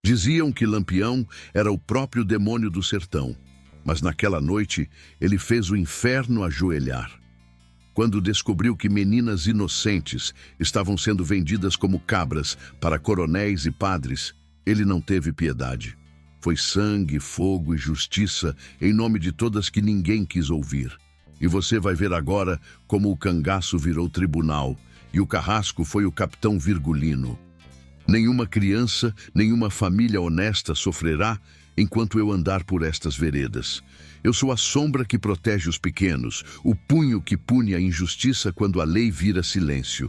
Diziam que Lampião era o próprio demônio do sertão, mas naquela noite ele fez o inferno ajoelhar. Quando descobriu que meninas inocentes estavam sendo vendidas como cabras para coronéis e padres, ele não teve piedade. Foi sangue, fogo e justiça em nome de todas que ninguém quis ouvir. E você vai ver agora como o cangaço virou tribunal e o carrasco foi o capitão Virgulino. Nenhuma criança, nenhuma família honesta sofrerá enquanto eu andar por estas veredas. Eu sou a sombra que protege os pequenos, o punho que pune a injustiça quando a lei vira silêncio.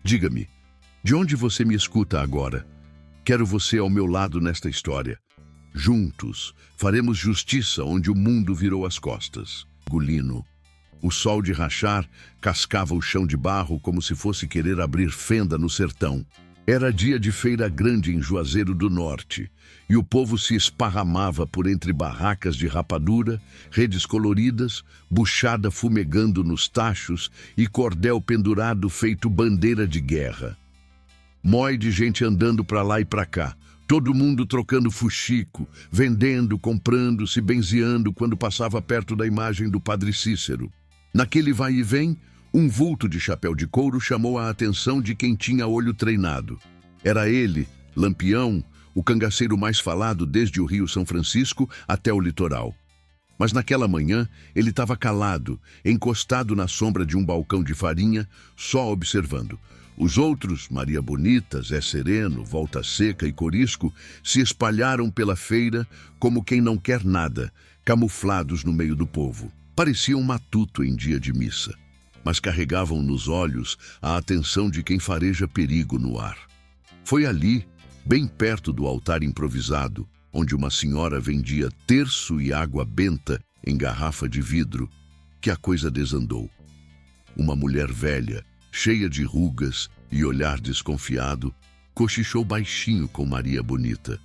Diga-me, de onde você me escuta agora? Quero você ao meu lado nesta história. Juntos, faremos justiça onde o mundo virou as costas. Virgulino. O sol de rachar cascava o chão de barro como se fosse querer abrir fenda no sertão. Era dia de feira grande em Juazeiro do Norte, e o povo se esparramava por entre barracas de rapadura, redes coloridas, buchada fumegando nos tachos e cordel pendurado feito bandeira de guerra. Mói de gente andando para lá e para cá, todo mundo trocando fuxico, vendendo, comprando, se benzeando quando passava perto da imagem do Padre Cícero. Naquele vai e vem, um vulto de chapéu de couro chamou a atenção de quem tinha olho treinado. Era ele, Lampião, o cangaceiro mais falado desde o Rio São Francisco até o litoral. Mas naquela manhã ele estava calado, encostado na sombra de um balcão de farinha, só observando. Os outros, Maria Bonita, Zé Sereno, Volta Seca e Corisco, se espalharam pela feira como quem não quer nada, camuflados no meio do povo. Pareciam matuto em dia de missa, mas carregavam nos olhos a atenção de quem fareja perigo no ar. Foi ali, bem perto do altar improvisado, onde uma senhora vendia terço e água benta em garrafa de vidro, que a coisa desandou. Uma mulher velha, cheia de rugas e olhar desconfiado, cochichou baixinho com Maria Bonita.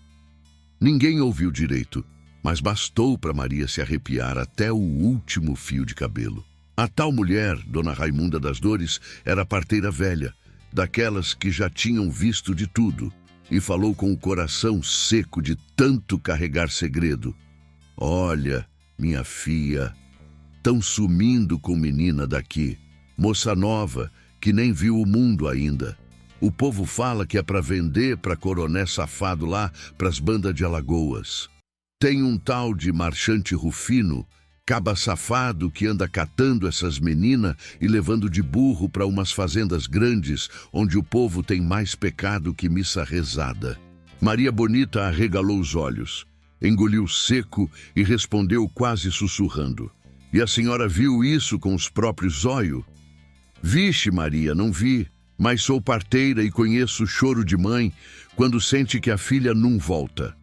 Ninguém ouviu direito, mas bastou para Maria se arrepiar até o último fio de cabelo. A tal mulher, Dona Raimunda das Dores, era parteira velha, daquelas que já tinham visto de tudo, e falou com o coração seco de tanto carregar segredo. Olha, minha filha, tão sumindo com menina daqui, moça nova, que nem viu o mundo ainda. O povo fala que é para vender para coroné safado lá, pras bandas de Alagoas. Tem um tal de marchante Rufino, caba safado que anda catando essas meninas e levando de burro para umas fazendas grandes, onde o povo tem mais pecado que missa rezada. Maria Bonita arregalou os olhos, engoliu seco e respondeu quase sussurrando. E a senhora viu isso com os próprios olhos? Vixe, Maria, não vi, mas sou parteira e conheço o choro de mãe quando sente que a filha não volta.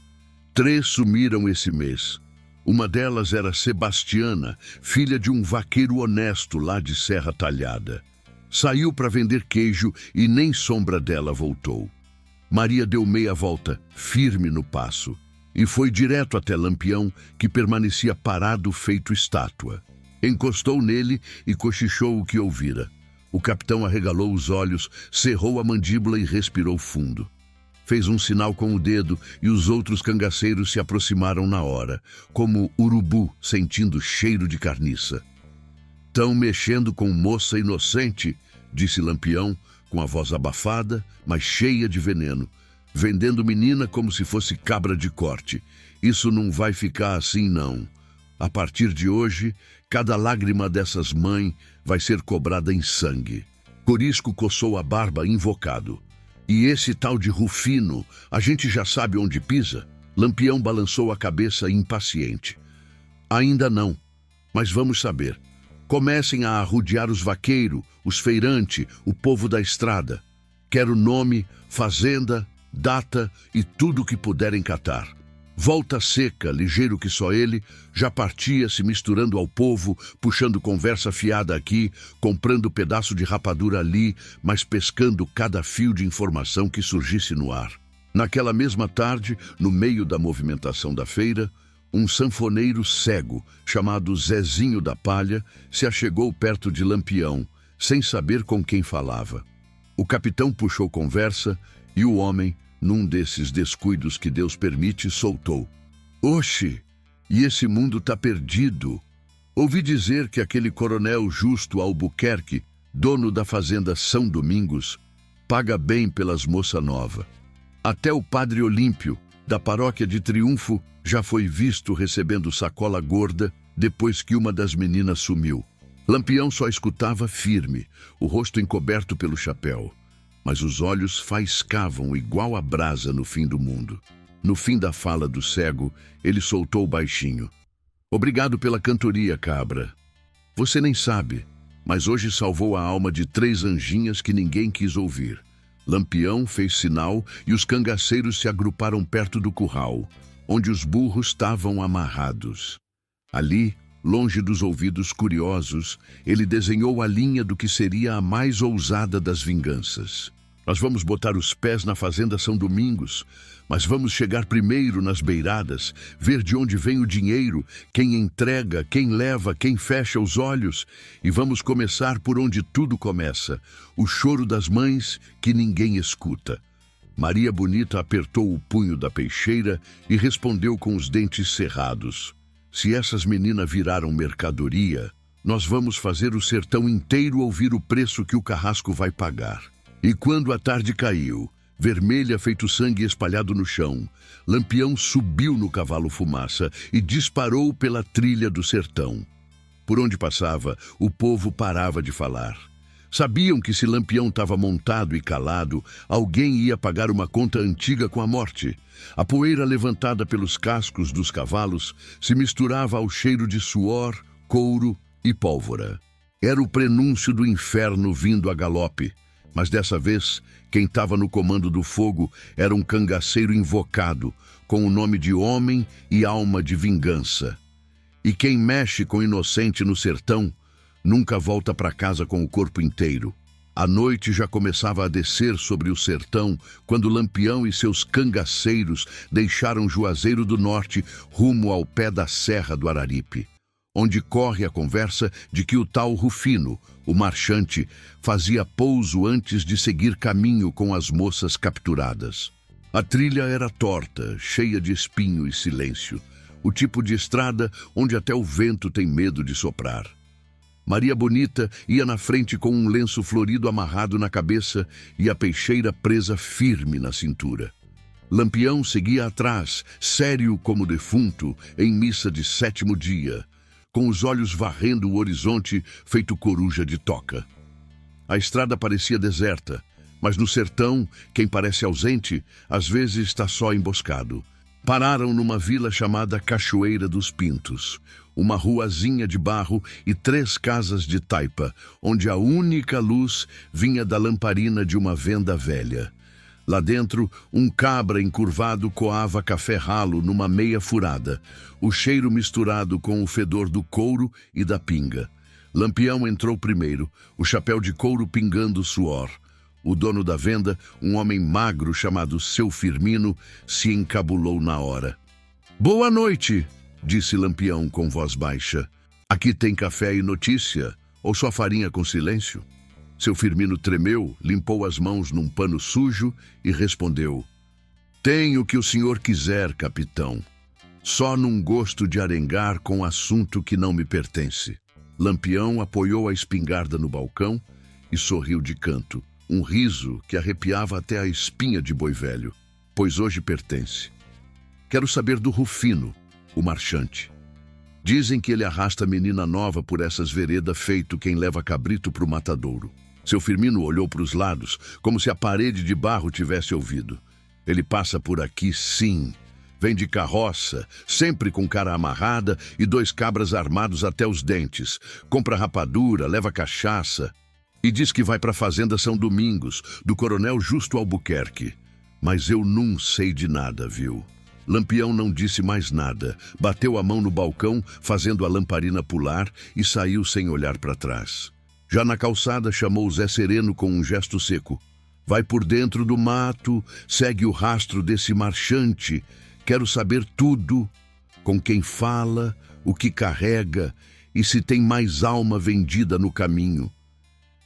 3 sumiram esse mês. Uma delas era Sebastiana, filha de um vaqueiro honesto lá de Serra Talhada. Saiu para vender queijo e nem sombra dela voltou. Maria deu meia volta, firme no passo, e foi direto até Lampião, que permanecia parado feito estátua. Encostou nele e cochichou o que ouvira. O capitão arregalou os olhos, cerrou a mandíbula e respirou fundo. Fez um sinal com o dedo e os outros cangaceiros se aproximaram na hora, como urubu sentindo cheiro de carniça. Tão mexendo com moça inocente, disse Lampião, com a voz abafada, mas cheia de veneno, vendendo menina como se fosse cabra de corte. Isso não vai ficar assim, não. A partir de hoje, cada lágrima dessas mães vai ser cobrada em sangue. Corisco coçou a barba invocado. E esse tal de Rufino, a gente já sabe onde pisa? Lampião balançou a cabeça impaciente. Ainda não, mas vamos saber. Comecem a arrodear os vaqueiros, os feirantes, o povo da estrada. Quero nome, fazenda, data e tudo que puderem catar. Volta Seca, ligeiro que só ele, já partia se misturando ao povo, puxando conversa fiada aqui, comprando pedaço de rapadura ali, mas pescando cada fio de informação que surgisse no ar. Naquela mesma tarde, no meio da movimentação da feira, um sanfoneiro cego, chamado Zezinho da Palha, se achegou perto de Lampião, sem saber com quem falava. O capitão puxou conversa e o homem, Num desses descuidos que Deus permite, soltou: "Oxe, e esse mundo tá perdido. Ouvi dizer que aquele coronel Justo Albuquerque, dono da fazenda São Domingos, paga bem pelas moça nova. Até o padre Olímpio, da paróquia de Triunfo, já foi visto recebendo sacola gorda depois que uma das meninas sumiu." Lampião só escutava firme, o rosto encoberto pelo chapéu, mas os olhos faiscavam igual a brasa no fim do mundo. No fim da fala do cego, ele soltou baixinho: "Obrigado pela cantoria, cabra. Você nem sabe, mas hoje salvou a alma de 3 anjinhas que ninguém quis ouvir." Lampião fez sinal e os cangaceiros se agruparam perto do curral, onde os burros estavam amarrados. Ali, longe dos ouvidos curiosos, ele desenhou a linha do que seria a mais ousada das vinganças. "Nós vamos botar os pés na fazenda São Domingos, mas vamos chegar primeiro nas beiradas, ver de onde vem o dinheiro, quem entrega, quem leva, quem fecha os olhos, e vamos começar por onde tudo começa, o choro das mães que ninguém escuta." Maria Bonita apertou o punho da peixeira e respondeu com os dentes cerrados: "Se essas meninas viraram mercadoria, nós vamos fazer o sertão inteiro ouvir o preço que o carrasco vai pagar." E quando a tarde caiu, vermelha feito sangue espalhado no chão, Lampião subiu no cavalo Fumaça e disparou pela trilha do sertão. Por onde passava, o povo parava de falar. Sabiam que se Lampião estava montado e calado, alguém ia pagar uma conta antiga com a morte. A poeira levantada pelos cascos dos cavalos se misturava ao cheiro de suor, couro e pólvora. Era o prenúncio do inferno vindo a galope, mas dessa vez quem estava no comando do fogo era um cangaceiro invocado, com o nome de homem e alma de vingança. E quem mexe com inocente no sertão nunca volta para casa com o corpo inteiro. A noite já começava a descer sobre o sertão quando Lampião e seus cangaceiros deixaram Juazeiro do Norte rumo ao pé da Serra do Araripe, onde corre a conversa de que o tal Rufino, o marchante, fazia pouso antes de seguir caminho com as moças capturadas. A trilha era torta, cheia de espinho e silêncio, o tipo de estrada onde até o vento tem medo de soprar. Maria Bonita ia na frente com um lenço florido amarrado na cabeça e a peixeira presa firme na cintura. Lampião seguia atrás, sério como defunto, em missa de 7º dia, com os olhos varrendo o horizonte feito coruja de toca. A estrada parecia deserta, mas no sertão, quem parece ausente, às vezes está só emboscado. Pararam numa vila chamada Cachoeira dos Pintos, uma ruazinha de barro e 3 casas de taipa, onde a única luz vinha da lamparina de uma venda velha. Lá dentro, um cabra encurvado coava café ralo numa meia furada, o cheiro misturado com o fedor do couro e da pinga. Lampião entrou primeiro, o chapéu de couro pingando suor. O dono da venda, um homem magro chamado Seu Firmino, se encabulou na hora. "Boa noite", disse Lampião com voz baixa. "Aqui tem café e notícia, ou só farinha com silêncio?" Seu Firmino tremeu, limpou as mãos num pano sujo e respondeu: "Tenho o que o senhor quiser, capitão. Só num gosto de arengar com assunto que não me pertence." Lampião apoiou a espingarda no balcão e sorriu de canto, um riso que arrepiava até a espinha de boi velho. "Pois hoje pertence. Quero saber do Rufino, o marchante. Dizem que ele arrasta menina nova por essas veredas feito quem leva cabrito pro matadouro." Seu Firmino olhou para os lados, como se a parede de barro tivesse ouvido. "Ele passa por aqui, sim. Vem de carroça, sempre com cara amarrada e 2 cabras armados até os dentes. Compra rapadura, leva cachaça e diz que vai para a fazenda São Domingos, do coronel Justo Albuquerque. Mas eu não sei de nada, viu?" Lampião não disse mais nada, bateu a mão no balcão, fazendo a lamparina pular, e saiu sem olhar para trás. Já na calçada, chamou Zé Sereno com um gesto seco. "Vai por dentro do mato, segue o rastro desse marchante. Quero saber tudo, com quem fala, o que carrega e se tem mais alma vendida no caminho."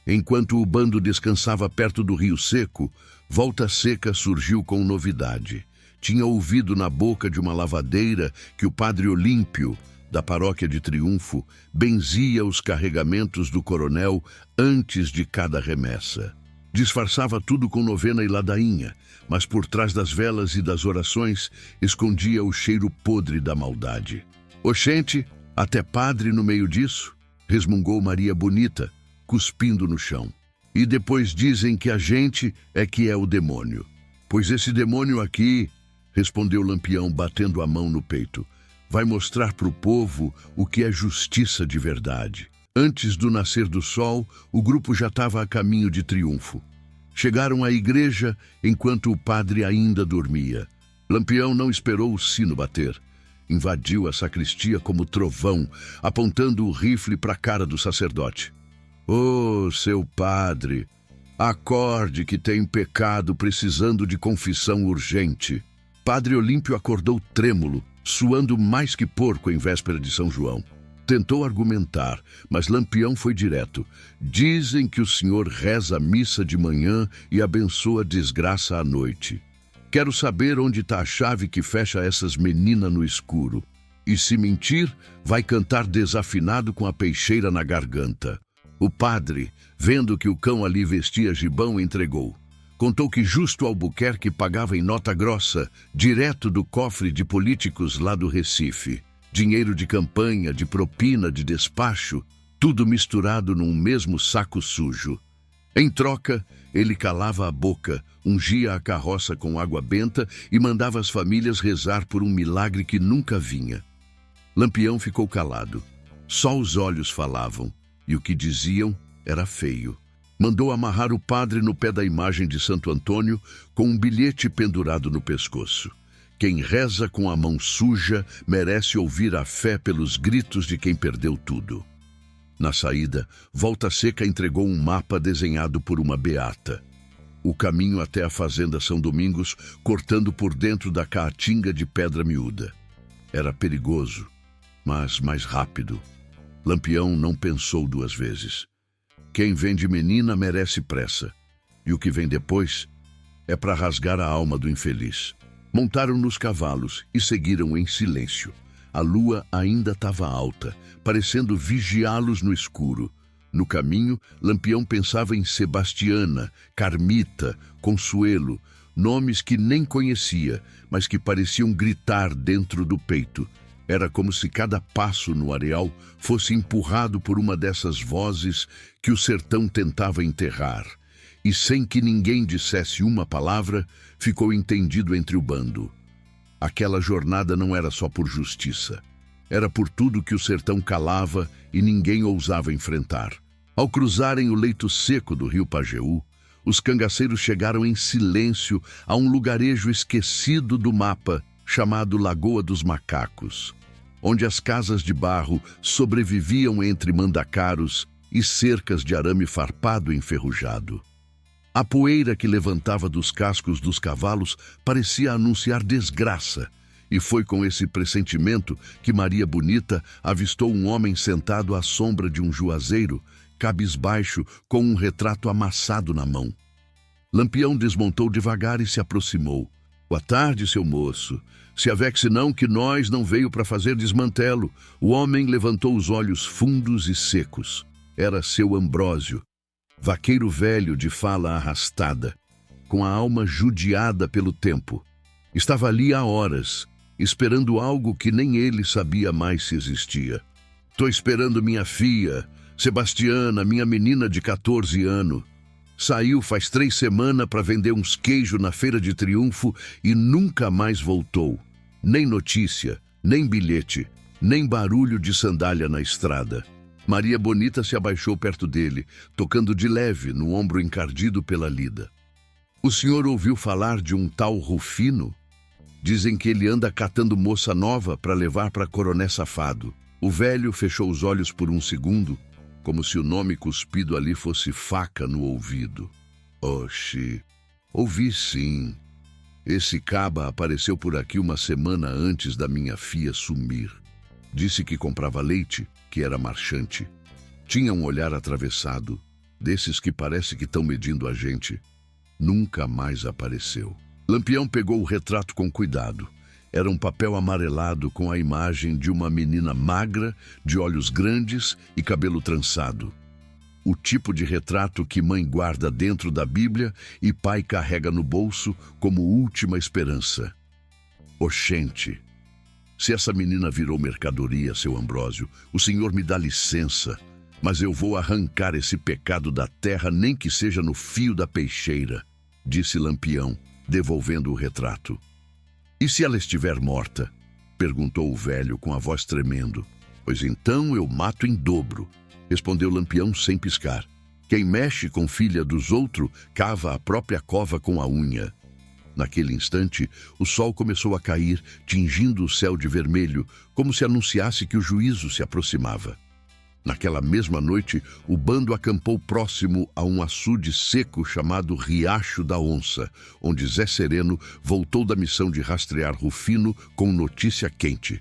Enquanto o bando descansava perto do Rio Seco, Volta Seca surgiu com novidade. Tinha ouvido na boca de uma lavadeira que o padre Olímpio, da paróquia de Triunfo, benzia os carregamentos do coronel antes de cada remessa. Disfarçava tudo com novena e ladainha, mas por trás das velas e das orações escondia o cheiro podre da maldade. Oxente, até padre no meio disso? Resmungou Maria Bonita, cuspindo no chão. E depois dizem que a gente é que é o demônio. Pois esse demônio aqui, respondeu Lampião batendo a mão no peito, vai mostrar para o povo o que é justiça de verdade. Antes do nascer do sol, o grupo já estava a caminho de Triunfo. Chegaram à igreja enquanto o padre ainda dormia. Lampião não esperou o sino bater. Invadiu a sacristia como trovão, apontando o rifle para a cara do sacerdote. "Ô, seu padre, acorde que tem pecado precisando de confissão urgente." Padre Olímpio acordou trêmulo, suando mais que porco em véspera de São João. Tentou argumentar, mas Lampião foi direto. "Dizem que o senhor reza a missa de manhã e abençoa a desgraça à noite. Quero saber onde está a chave que fecha essas meninas no escuro. E se mentir, vai cantar desafinado com a peixeira na garganta." O padre, vendo que o cão ali vestia gibão, entregou. Contou que Justo Albuquerque pagava em nota grossa, direto do cofre de políticos lá do Recife. Dinheiro de campanha, de propina, de despacho, tudo misturado num mesmo saco sujo. Em troca, ele calava a boca, ungia a carroça com água benta e mandava as famílias rezar por um milagre que nunca vinha. Lampião ficou calado. Só os olhos falavam, e o que diziam era feio. Mandou amarrar o padre no pé da imagem de Santo Antônio com um bilhete pendurado no pescoço. Quem reza com a mão suja merece ouvir a fé pelos gritos de quem perdeu tudo. Na saída, Volta Seca entregou um mapa desenhado por uma beata. O caminho até a fazenda São Domingos, cortando por dentro da caatinga de pedra miúda. Era perigoso, mas mais rápido. Lampião não pensou duas vezes. Quem vem de menina merece pressa, e o que vem depois é para rasgar a alma do infeliz. Montaram nos cavalos e seguiram em silêncio. A lua ainda estava alta, parecendo vigiá-los no escuro. No caminho, Lampião pensava em Sebastiana, Carmita, Consuelo, nomes que nem conhecia, mas que pareciam gritar dentro do peito. Era como se cada passo no areal fosse empurrado por uma dessas vozes que o sertão tentava enterrar. E sem que ninguém dissesse uma palavra, ficou entendido entre o bando. Aquela jornada não era só por justiça. Era por tudo que o sertão calava e ninguém ousava enfrentar. Ao cruzarem o leito seco do rio Pajeú, os cangaceiros chegaram em silêncio a um lugarejo esquecido do mapa, chamado Lagoa dos Macacos, onde as casas de barro sobreviviam entre mandacaros e cercas de arame farpado e enferrujado. A poeira que levantava dos cascos dos cavalos parecia anunciar desgraça, e foi com esse pressentimento que Maria Bonita avistou um homem sentado à sombra de um juazeiro, cabisbaixo, com um retrato amassado na mão. Lampião desmontou devagar e se aproximou. "Boa tarde, seu moço. Se avexe não que nós não veio para fazer desmantelo." O homem levantou os olhos fundos e secos. Era seu Ambrósio, vaqueiro velho de fala arrastada, com a alma judiada pelo tempo. Estava ali há horas, esperando algo que nem ele sabia mais se existia. "Tô esperando minha filha, Sebastiana, minha menina de 14 anos. Saiu faz 3 semanas para vender uns queijos na Feira de Triunfo e nunca mais voltou. Nem notícia, nem bilhete, nem barulho de sandália na estrada." Maria Bonita se abaixou perto dele, tocando de leve no ombro encardido pela lida. "O senhor ouviu falar de um tal Rufino? Dizem que ele anda catando moça nova para levar para Coroné Safado." O velho fechou os olhos por um segundo, como se o nome cuspido ali fosse faca no ouvido. "Oxi, ouvi sim. Esse caba apareceu por aqui uma semana antes da minha filha sumir. Disse que comprava leite, que era marchante. Tinha um olhar atravessado, desses que parece que estão medindo a gente. nunca mais apareceu. Lampião pegou o retrato com cuidado. Era um papel amarelado com a imagem de uma menina magra, de olhos grandes e cabelo trançado. O tipo de retrato que mãe guarda dentro da Bíblia e pai carrega no bolso como última esperança. Oxente! Se essa menina virou mercadoria, seu Ambrósio, o senhor me dá licença, mas eu vou arrancar esse pecado da terra, nem que seja no fio da peixeira, disse Lampião, devolvendo o retrato. E se ela estiver morta? Perguntou o velho com a voz tremendo. Pois então eu mato em dobro, respondeu Lampião sem piscar. Quem mexe com filha dos outros, cava a própria cova com a unha. Naquele instante, o sol começou a cair, tingindo o céu de vermelho, como se anunciasse que o juízo se aproximava. Naquela mesma noite, o bando acampou próximo a um açude seco chamado Riacho da Onça, onde Zé Sereno voltou da missão de rastrear Rufino com notícia quente.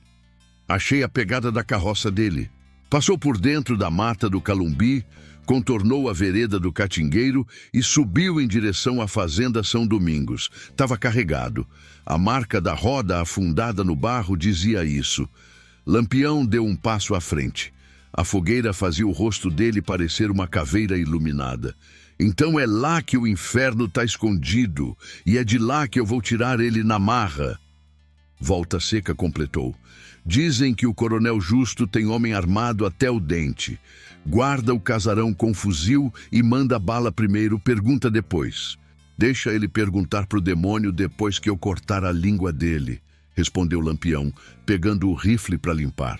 Achei a pegada da carroça dele. Passou por dentro da mata do Calumbi, contornou a vereda do Catingueiro e subiu em direção à fazenda São Domingos. Estava carregado. A marca da roda afundada no barro dizia isso. Lampião deu um passo à frente. A fogueira fazia o rosto dele parecer uma caveira iluminada. Então é lá que o inferno está escondido, e é de lá que eu vou tirar ele na marra. Volta Seca completou. Dizem que o coronel Justo tem homem armado até o dente. Guarda o casarão com fuzil e manda bala primeiro, pergunta depois. Deixa ele perguntar pro demônio depois que eu cortar a língua dele, respondeu Lampião, pegando o rifle para limpar.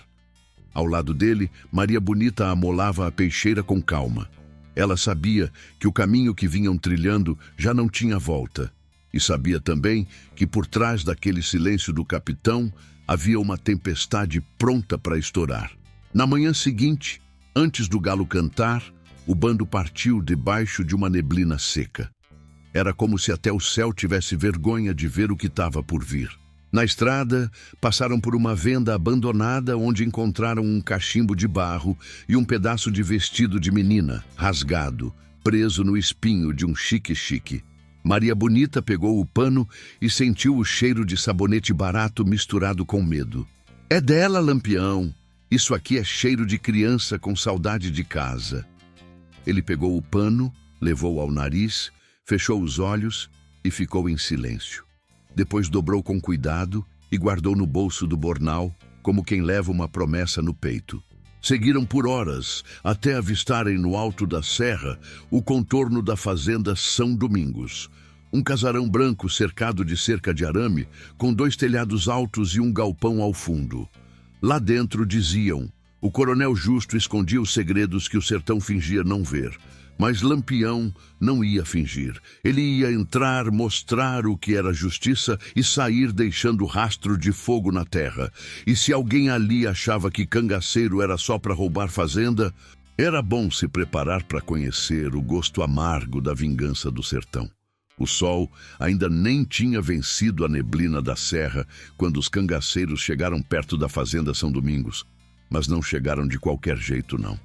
Ao lado dele, Maria Bonita amolava a peixeira com calma. Ela sabia que o caminho que vinham trilhando já não tinha volta. E sabia também que por trás daquele silêncio do capitão havia uma tempestade pronta para estourar. Na manhã seguinte, antes do galo cantar, o bando partiu debaixo de uma neblina seca. Era como se até o céu tivesse vergonha de ver o que estava por vir. Na estrada, passaram por uma venda abandonada onde encontraram um cachimbo de barro e um pedaço de vestido de menina, rasgado, preso no espinho de um chique-chique. Maria Bonita pegou o pano e sentiu o cheiro de sabonete barato misturado com medo. É dela, Lampião. Isso aqui é cheiro de criança com saudade de casa. Ele pegou o pano, levou ao nariz, fechou os olhos e ficou em silêncio. Depois dobrou com cuidado e guardou no bolso do bornal, como quem leva uma promessa no peito. Seguiram por horas, até avistarem no alto da serra o contorno da fazenda São Domingos. Um casarão branco cercado de cerca de arame, com 2 telhados altos e um galpão ao fundo. Lá dentro diziam, o coronel Justo escondia os segredos que o sertão fingia não ver. Mas Lampião não ia fingir. Ele ia entrar, mostrar o que era justiça e sair deixando rastro de fogo na terra. E se alguém ali achava que cangaceiro era só para roubar fazenda, era bom se preparar para conhecer o gosto amargo da vingança do sertão. O sol ainda nem tinha vencido a neblina da serra quando os cangaceiros chegaram perto da fazenda São Domingos. Mas não chegaram de qualquer jeito, não.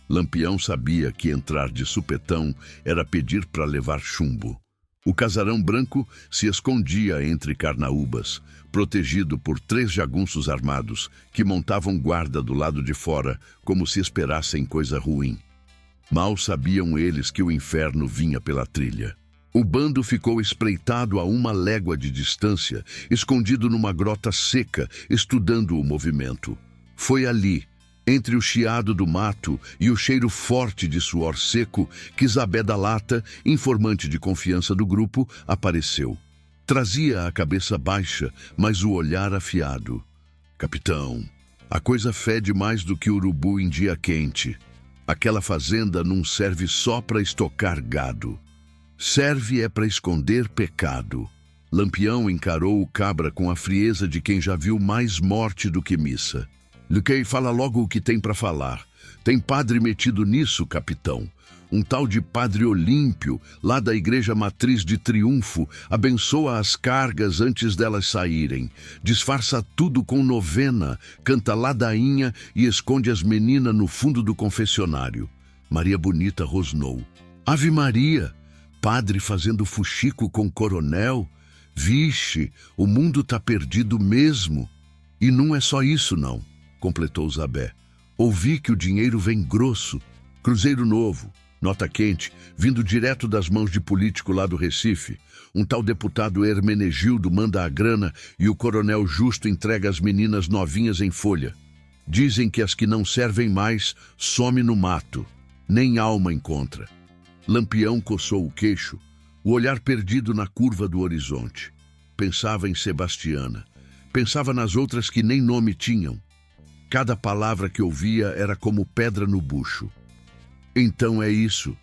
Lampião sabia que entrar de supetão era pedir para levar chumbo. O casarão branco se escondia entre carnaúbas, protegido por 3 jagunços armados que montavam guarda do lado de fora, como se esperassem coisa ruim. Mal sabiam eles que o inferno vinha pela trilha. O bando ficou espreitado a 1 légua de distância, escondido numa grota seca, estudando o movimento. Foi ali, entre o chiado do mato e o cheiro forte de suor seco, que Zabé da Lata, informante de confiança do grupo, apareceu. Trazia a cabeça baixa, mas o olhar afiado. Capitão, a coisa fede mais do que urubu em dia quente. Aquela fazenda não serve só para estocar gado. Serve é para esconder pecado. Lampião encarou o cabra com a frieza de quem já viu mais morte do que missa. Luquei, fala logo o que tem para falar. Tem padre metido nisso, capitão. Um tal de Padre Olímpio, lá da Igreja Matriz de Triunfo, abençoa as cargas antes delas saírem. Disfarça tudo com novena, canta ladainha e esconde as meninas no fundo do confessionário. Maria Bonita rosnou. Ave Maria! padre fazendo fuxico com o coronel? Vixe, o mundo tá perdido mesmo. E não é só isso não, completou Zabé. Ouvi que o dinheiro vem grosso. Cruzeiro novo, nota quente, vindo direto das mãos de político lá do Recife. Um tal deputado Hermenegildo manda a grana e o coronel Justo entrega as meninas novinhas em folha. Dizem que as que não servem mais some no mato. Nem alma encontra. Lampião coçou o queixo, o olhar perdido na curva do horizonte. Pensava em Sebastiana. Pensava nas outras que nem nome tinham. Cada palavra que ouvia era como pedra no bucho. Então é isso.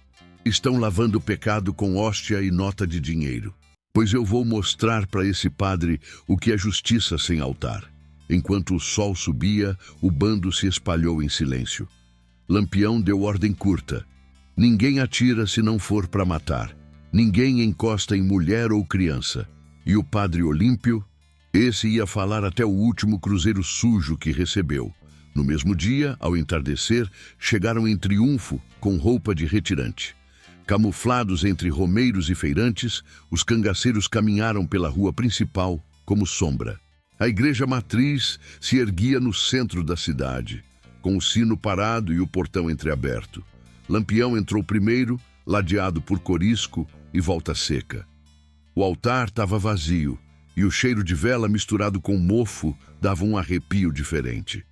Estão lavando o pecado com hóstia e nota de dinheiro. Pois eu vou mostrar para esse padre o que é justiça sem altar. Enquanto o sol subia, o bando se espalhou em silêncio. Lampião deu ordem curta. Ninguém atira se não for para matar. Ninguém encosta em mulher ou criança. E o padre Olímpio, esse ia falar até o último cruzeiro sujo que recebeu. No mesmo dia, ao entardecer, chegaram em triunfo com roupa de retirante. Camuflados entre romeiros e feirantes, os cangaceiros caminharam pela rua principal como sombra. A igreja matriz se erguia no centro da cidade, com o sino parado e o portão entreaberto. Lampião entrou primeiro, ladeado por corisco e volta seca. O altar estava vazio e o cheiro de vela misturado com mofo dava um arrepio diferente.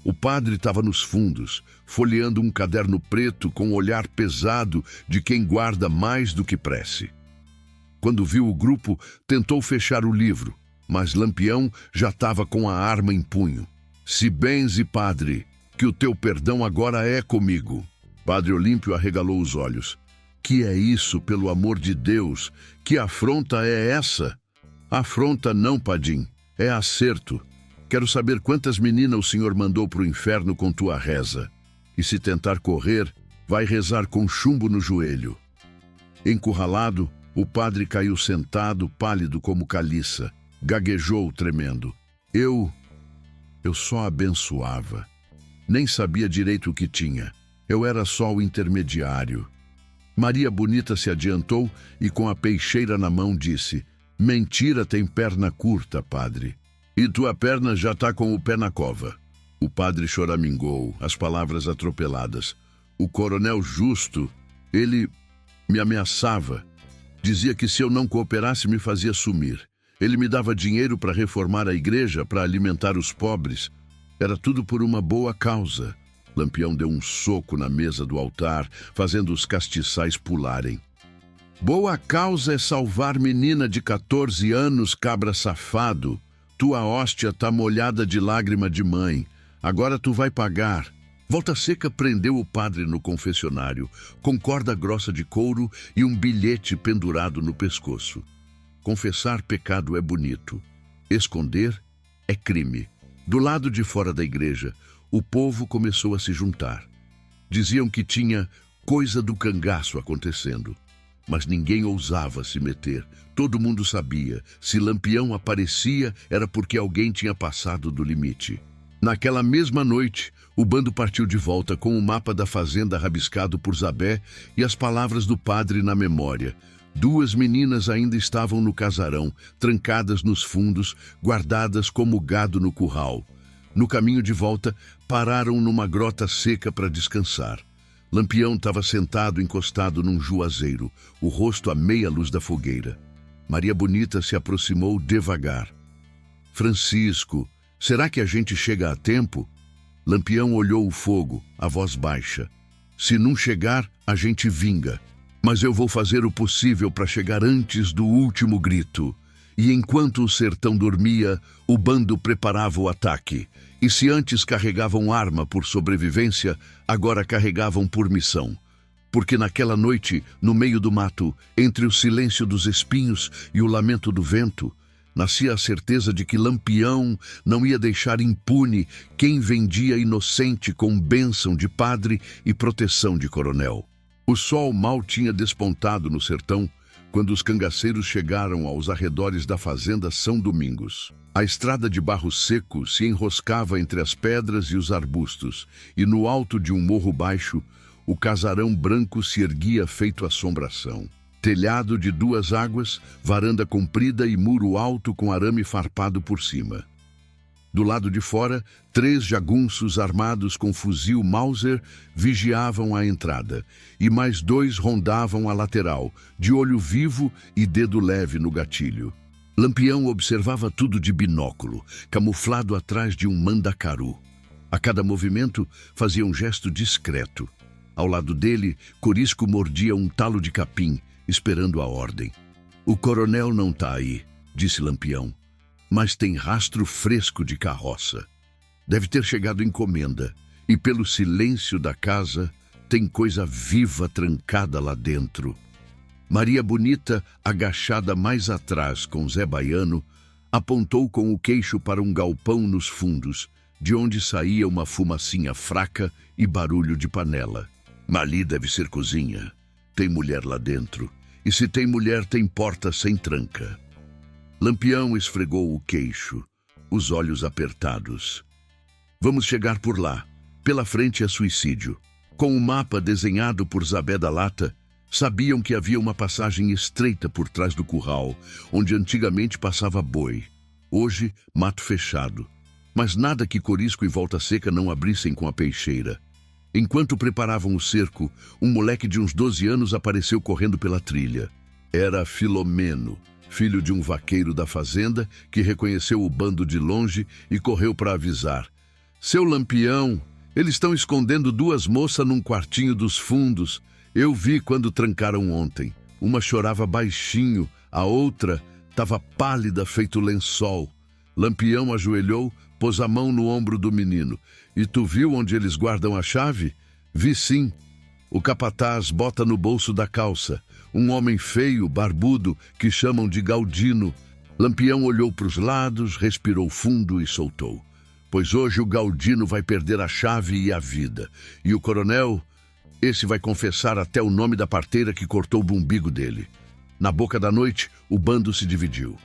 O padre estava nos fundos, folheando um caderno preto com o olhar pesado de quem guarda mais do que prece. Quando viu o grupo, tentou fechar o livro, mas Lampião já estava com a arma em punho. Se benze, padre, que o teu perdão agora é comigo. Padre Olímpio arregalou os olhos. Que é isso, pelo amor de Deus? Que afronta é essa? Afronta não, padim, é acerto. Quero saber quantas meninas o senhor mandou para o inferno com tua reza. E se tentar correr, vai rezar com chumbo no joelho. Encurralado, o padre caiu sentado, pálido como caliça. Gaguejou tremendo. Eu só abençoava. Nem sabia direito o que tinha. Eu era só o intermediário. Maria Bonita se adiantou e com a peixeira na mão disse: mentira tem perna curta, padre. E tua perna já tá com o pé na cova. O padre choramingou, as palavras atropeladas. O coronel Justo, ele me ameaçava. Dizia que se eu não cooperasse me fazia sumir. Ele me dava dinheiro para reformar a igreja, para alimentar os pobres. Era tudo por uma boa causa. Lampião deu um soco na mesa do altar, fazendo os castiçais pularem. Boa causa é salvar menina de 14 anos, cabra safado. Tua hóstia tá molhada de lágrima de mãe. Agora tu vai pagar. Volta Seca prendeu o padre no confessionário, com corda grossa de couro e um bilhete pendurado no pescoço. Confessar pecado é bonito. Esconder é crime. Do lado de fora da igreja, o povo começou a se juntar. Diziam que tinha coisa do cangaço acontecendo. Mas ninguém ousava se meter. Todo mundo sabia. Se Lampião aparecia, era porque alguém tinha passado do limite. Naquela mesma noite, o bando partiu de volta com o mapa da fazenda rabiscado por Zabé e as palavras do padre na memória. 2 meninas ainda estavam no casarão, trancadas nos fundos, guardadas como gado no curral. No caminho de volta, pararam numa grota seca para descansar. Lampião estava sentado encostado num juazeiro, o rosto à meia luz da fogueira. Maria Bonita se aproximou devagar. Francisco, será que a gente chega a tempo? Lampião olhou o fogo, a voz baixa. Se não chegar, a gente vinga. Mas eu vou fazer o possível para chegar antes do último grito. E enquanto o sertão dormia, o bando preparava o ataque. E se antes carregavam arma por sobrevivência, agora carregavam por missão. Porque naquela noite, no meio do mato, entre o silêncio dos espinhos e o lamento do vento, nascia a certeza de que Lampião não ia deixar impune quem vendia inocente com bênção de padre e proteção de coronel. O sol mal tinha despontado no sertão quando os cangaceiros chegaram aos arredores da fazenda São Domingos. A estrada de barro seco se enroscava entre as pedras e os arbustos, e no alto de um morro baixo, o casarão branco se erguia feito assombração. Telhado de 2 águas, varanda comprida e muro alto com arame farpado por cima. Do lado de fora, 3 jagunços armados com fuzil Mauser vigiavam a entrada, e mais 2 rondavam a lateral, de olho vivo e dedo leve no gatilho. Lampião observava tudo de binóculo, camuflado atrás de um mandacaru. A cada movimento, fazia um gesto discreto. Ao lado dele, Corisco mordia um talo de capim, esperando a ordem. "O coronel não tá aí", disse Lampião, "mas tem rastro fresco de carroça. Deve ter chegado encomenda, e pelo silêncio da casa, tem coisa viva trancada lá dentro." Maria Bonita, agachada mais atrás com Zé Baiano, apontou com o queixo para um galpão nos fundos, de onde saía uma fumacinha fraca e barulho de panela. "Ali deve ser cozinha. Tem mulher lá dentro. E se tem mulher, tem porta sem tranca." Lampião esfregou o queixo, os olhos apertados. "Vamos chegar por lá. Pela frente é suicídio." Com o mapa desenhado por Zabé da Lata, sabiam que havia uma passagem estreita por trás do curral, onde antigamente passava boi. Hoje, mato fechado. Mas nada que Corisco e Volta Seca não abrissem com a peixeira. Enquanto preparavam o cerco, um moleque de uns 12 anos apareceu correndo pela trilha. Era Filomeno, filho de um vaqueiro da fazenda, que reconheceu o bando de longe e correu para avisar. "Seu Lampião, eles estão escondendo 2 moças num quartinho dos fundos. Eu vi quando trancaram ontem. Uma chorava baixinho, a outra estava pálida feito lençol." Lampião ajoelhou, pôs a mão no ombro do menino. "E tu viu onde eles guardam a chave?" "Vi sim." O capataz bota no bolso da calça. Um homem feio, barbudo, que chamam de Galdino. Lampião olhou para os lados, respirou fundo e soltou. "Pois hoje o Galdino vai perder a chave e a vida. E o coronel, esse vai confessar até o nome da parteira que cortou o umbigo dele." Na boca da noite, o bando se dividiu.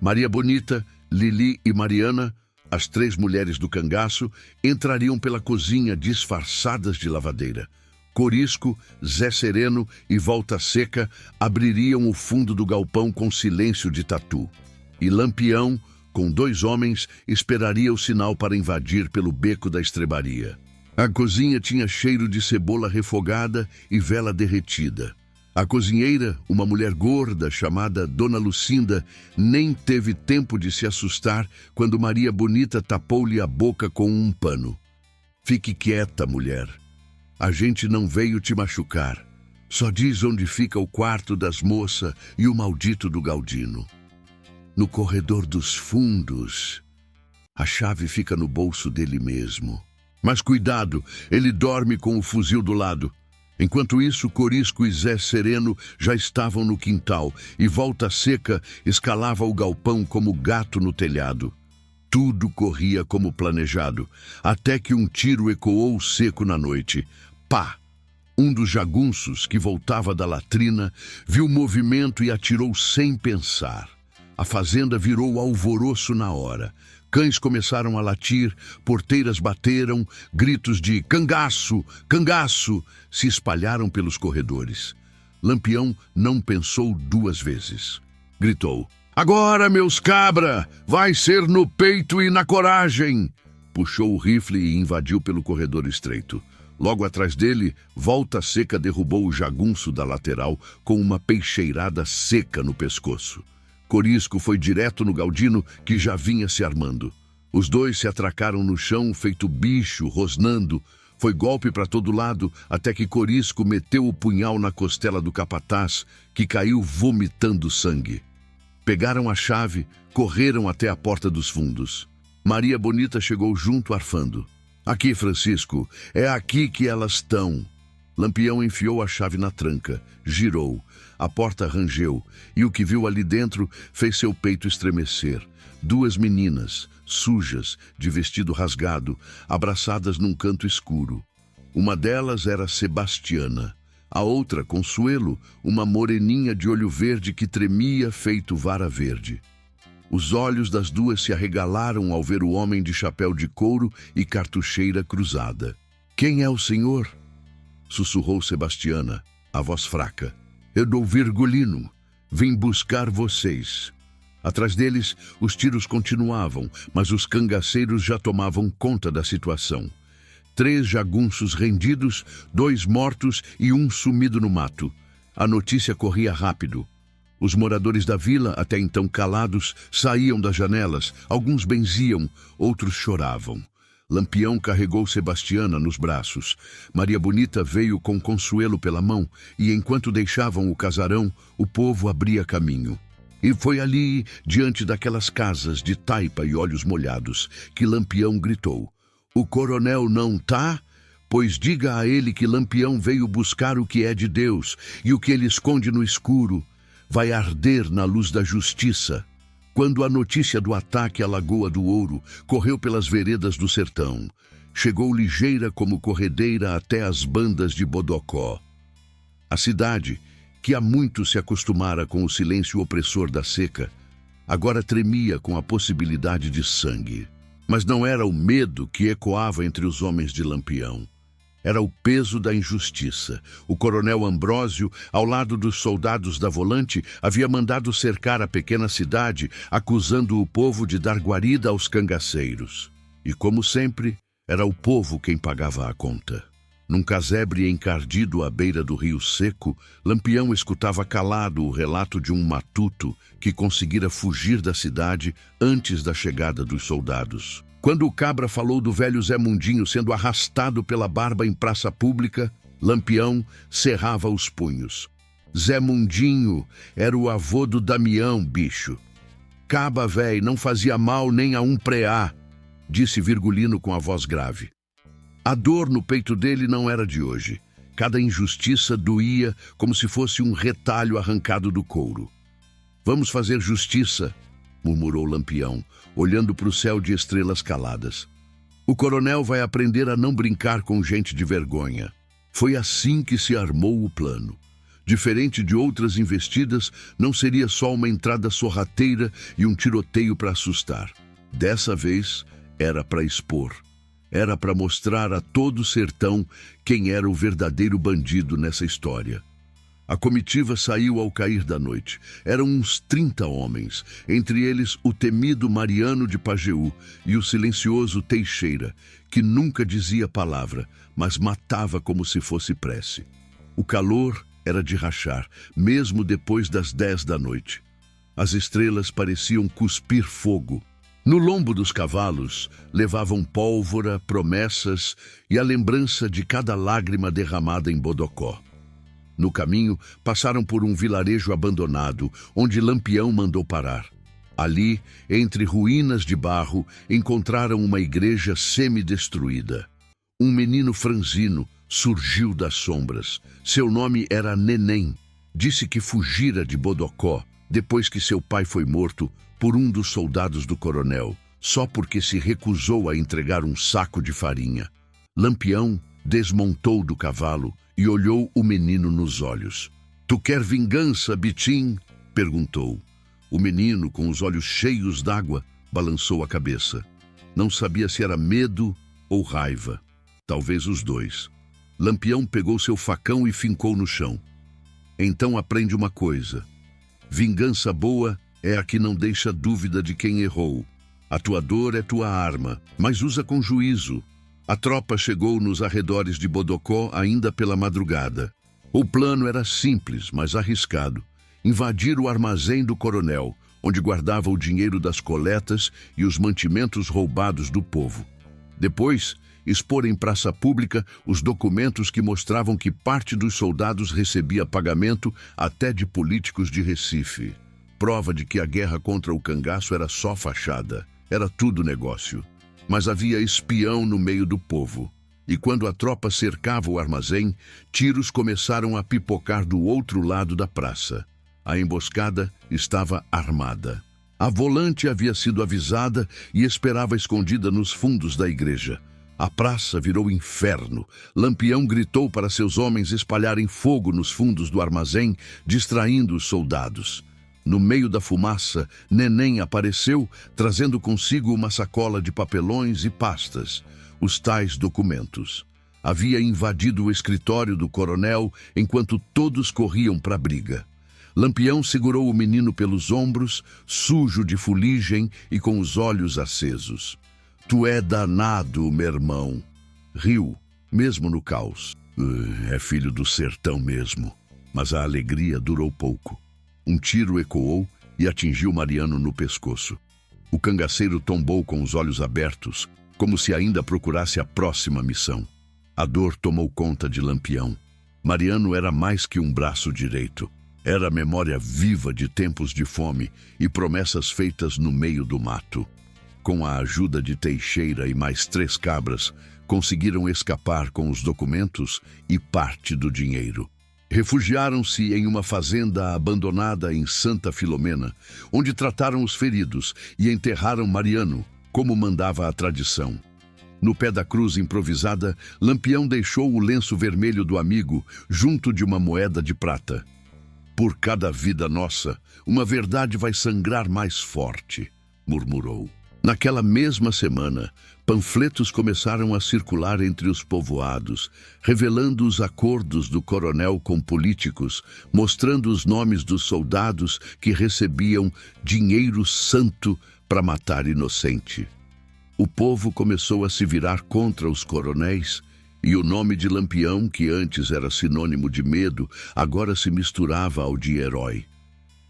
Maria Bonita, Lili e Mariana, as 3 mulheres do cangaço, entrariam pela cozinha disfarçadas de lavadeira. Corisco, Zé Sereno e Volta Seca abririam o fundo do galpão com silêncio de tatu. E Lampião, com 2 homens, esperaria o sinal para invadir pelo beco da estrebaria. A cozinha tinha cheiro de cebola refogada e vela derretida. A cozinheira, uma mulher gorda chamada Dona Lucinda, nem teve tempo de se assustar quando Maria Bonita tapou-lhe a boca com um pano. "Fique quieta, mulher. A gente não veio te machucar. Só diz onde fica o quarto das moças e o maldito do Galdino." "No corredor dos fundos. A chave fica no bolso dele mesmo. Mas cuidado, ele dorme com o fuzil do lado." Enquanto isso, Corisco e Zé Sereno já estavam no quintal e Volta Seca escalava o galpão como gato no telhado. Tudo corria como planejado, até que um tiro ecoou seco na noite. Pá! Um dos jagunços, que voltava da latrina, viu o movimento e atirou sem pensar. A fazenda virou alvoroço na hora. Cães começaram a latir, porteiras bateram, gritos de "cangaço, cangaço" se espalharam pelos corredores. Lampião não pensou 2 vezes. Gritou: "Agora, meus cabra, vai ser no peito e na coragem!" Puxou o rifle e invadiu pelo corredor estreito. Logo atrás dele, Volta Seca derrubou o jagunço da lateral com uma peixeirada seca no pescoço. Corisco foi direto no Galdino, que já vinha se armando. Os 2 se atracaram no chão, feito bicho, rosnando. Foi golpe para todo lado, até que Corisco meteu o punhal na costela do capataz, que caiu vomitando sangue. Pegaram a chave, correram até a porta dos fundos. Maria Bonita chegou junto, arfando. "Aqui, Francisco, é aqui que elas estão." Lampião enfiou a chave na tranca, girou. A porta rangeu, e o que viu ali dentro fez seu peito estremecer. 2 meninas, sujas, de vestido rasgado, abraçadas num canto escuro. Uma delas era Sebastiana. A outra, Consuelo, uma moreninha de olho verde que tremia feito vara verde. Os olhos das 2 se arregalaram ao ver o homem de chapéu de couro e cartucheira cruzada. "Quem é o senhor?" sussurrou Sebastiana, a voz fraca. Eu dou Virgulino. Vim buscar vocês. Atrás deles, os tiros continuavam, mas os cangaceiros já tomavam conta da situação. 3 jagunços rendidos, 2 mortos e 1 sumido no mato. A notícia corria rápido. Os moradores da vila, até então calados, saíam das janelas. Alguns benziam, outros choravam. Lampião carregou Sebastiana nos braços. Maria Bonita veio com Consuelo pela mão, e enquanto deixavam o casarão, o povo abria caminho. E foi ali, diante daquelas casas de taipa e olhos molhados, que Lampião gritou: "O coronel não tá? Pois diga a ele que Lampião veio buscar o que é de Deus, e o que ele esconde no escuro vai arder na luz da justiça." Quando a notícia do ataque à Lagoa do Ouro correu pelas veredas do sertão, chegou ligeira como corredeira até as bandas de Bodocó. A cidade, que há muito se acostumara com o silêncio opressor da seca, agora tremia com a possibilidade de sangue. Mas não era o medo que ecoava entre os homens de Lampião. Era o peso da injustiça. O coronel Ambrósio, ao lado dos soldados da Volante, havia mandado cercar a pequena cidade, acusando o povo de dar guarida aos cangaceiros. E, como sempre, era o povo quem pagava a conta. Num casebre encardido à beira do rio seco, Lampião escutava calado o relato de um matuto que conseguira fugir da cidade antes da chegada dos soldados. Quando o cabra falou do velho Zé Mundinho sendo arrastado pela barba em praça pública, Lampião cerrava os punhos. Zé Mundinho era o avô do Damião, bicho. Caba, véi, não fazia mal nem a um preá, disse Virgulino com a voz grave. A dor no peito dele não era de hoje. Cada injustiça doía como se fosse um retalho arrancado do couro. "Vamos fazer justiça", murmurou Lampião, olhando para o céu de estrelas caladas. "O coronel vai aprender a não brincar com gente de vergonha." Foi assim que se armou o plano. Diferente de outras investidas, não seria só uma entrada sorrateira e um tiroteio para assustar. Dessa vez, era para expor. Era para mostrar a todo o sertão quem era o verdadeiro bandido nessa história. A comitiva saiu ao cair da noite. Eram uns 30 homens, entre eles o temido Mariano de Pajeú e o silencioso Teixeira, que nunca dizia palavra, mas matava como se fosse prece. O calor era de rachar, mesmo depois das 10 da noite. As estrelas pareciam cuspir fogo. No lombo dos cavalos levavam pólvora, promessas e a lembrança de cada lágrima derramada em Bodocó. No caminho, passaram por um vilarejo abandonado, onde Lampião mandou parar. Ali, entre ruínas de barro, encontraram uma igreja semi-destruída. Um menino franzino surgiu das sombras. Seu nome era Neném. Disse que fugira de Bodocó depois que seu pai foi morto por um dos soldados do coronel, só porque se recusou a entregar um saco de farinha. Lampião desmontou do cavalo e olhou o menino nos olhos. "Tu quer vingança, Bitim?" perguntou. O menino, com os olhos cheios d'água, balançou a cabeça. Não sabia se era medo ou raiva. Talvez os dois. Lampião pegou seu facão e fincou no chão. "Então aprende uma coisa. Vingança boa é a que não deixa dúvida de quem errou. A tua dor é tua arma, mas usa com juízo." A tropa chegou nos arredores de Bodocó ainda pela madrugada. O plano era simples, mas arriscado. Invadir o armazém do coronel, onde guardava o dinheiro das coletas e os mantimentos roubados do povo. Depois, expor em praça pública os documentos que mostravam que parte dos soldados recebia pagamento até de políticos de Recife. Prova de que a guerra contra o cangaço era só fachada. Era tudo negócio. Mas havia espião no meio do povo. E quando a tropa cercava o armazém, tiros começaram a pipocar do outro lado da praça. A emboscada estava armada. A Volante havia sido avisada e esperava escondida nos fundos da igreja. A praça virou inferno. Lampião gritou para seus homens espalharem fogo nos fundos do armazém, distraindo os soldados. No meio da fumaça, Neném apareceu, trazendo consigo uma sacola de papelões e pastas, os tais documentos. havia invadido o escritório do coronel enquanto todos corriam para a briga. Lampião segurou o menino pelos ombros, sujo de fuligem e com os olhos acesos. Tu é danado, meu irmão. Riu, mesmo no caos. É filho do sertão mesmo. Mas a alegria durou pouco. Um tiro ecoou e atingiu Mariano no pescoço. O cangaceiro tombou com os olhos abertos, como se ainda procurasse a próxima missão. A dor tomou conta de Lampião. Mariano era mais que um braço direito. Era a memória viva de tempos de fome e promessas feitas no meio do mato. Com a ajuda de Teixeira e mais 3 cabras, conseguiram escapar com os documentos e parte do dinheiro. Refugiaram-se em uma fazenda abandonada em Santa Filomena, onde trataram os feridos e enterraram Mariano, como mandava a tradição. No pé da cruz improvisada, Lampião deixou o lenço vermelho do amigo junto de uma moeda de prata. Por cada vida nossa, uma verdade vai sangrar mais forte, murmurou. Naquela mesma semana, panfletos começaram a circular entre os povoados, revelando os acordos do coronel com políticos, mostrando os nomes dos soldados que recebiam dinheiro santo para matar inocente. O povo começou a se virar contra os coronéis, e o nome de Lampião, que antes era sinônimo de medo, agora se misturava ao de herói.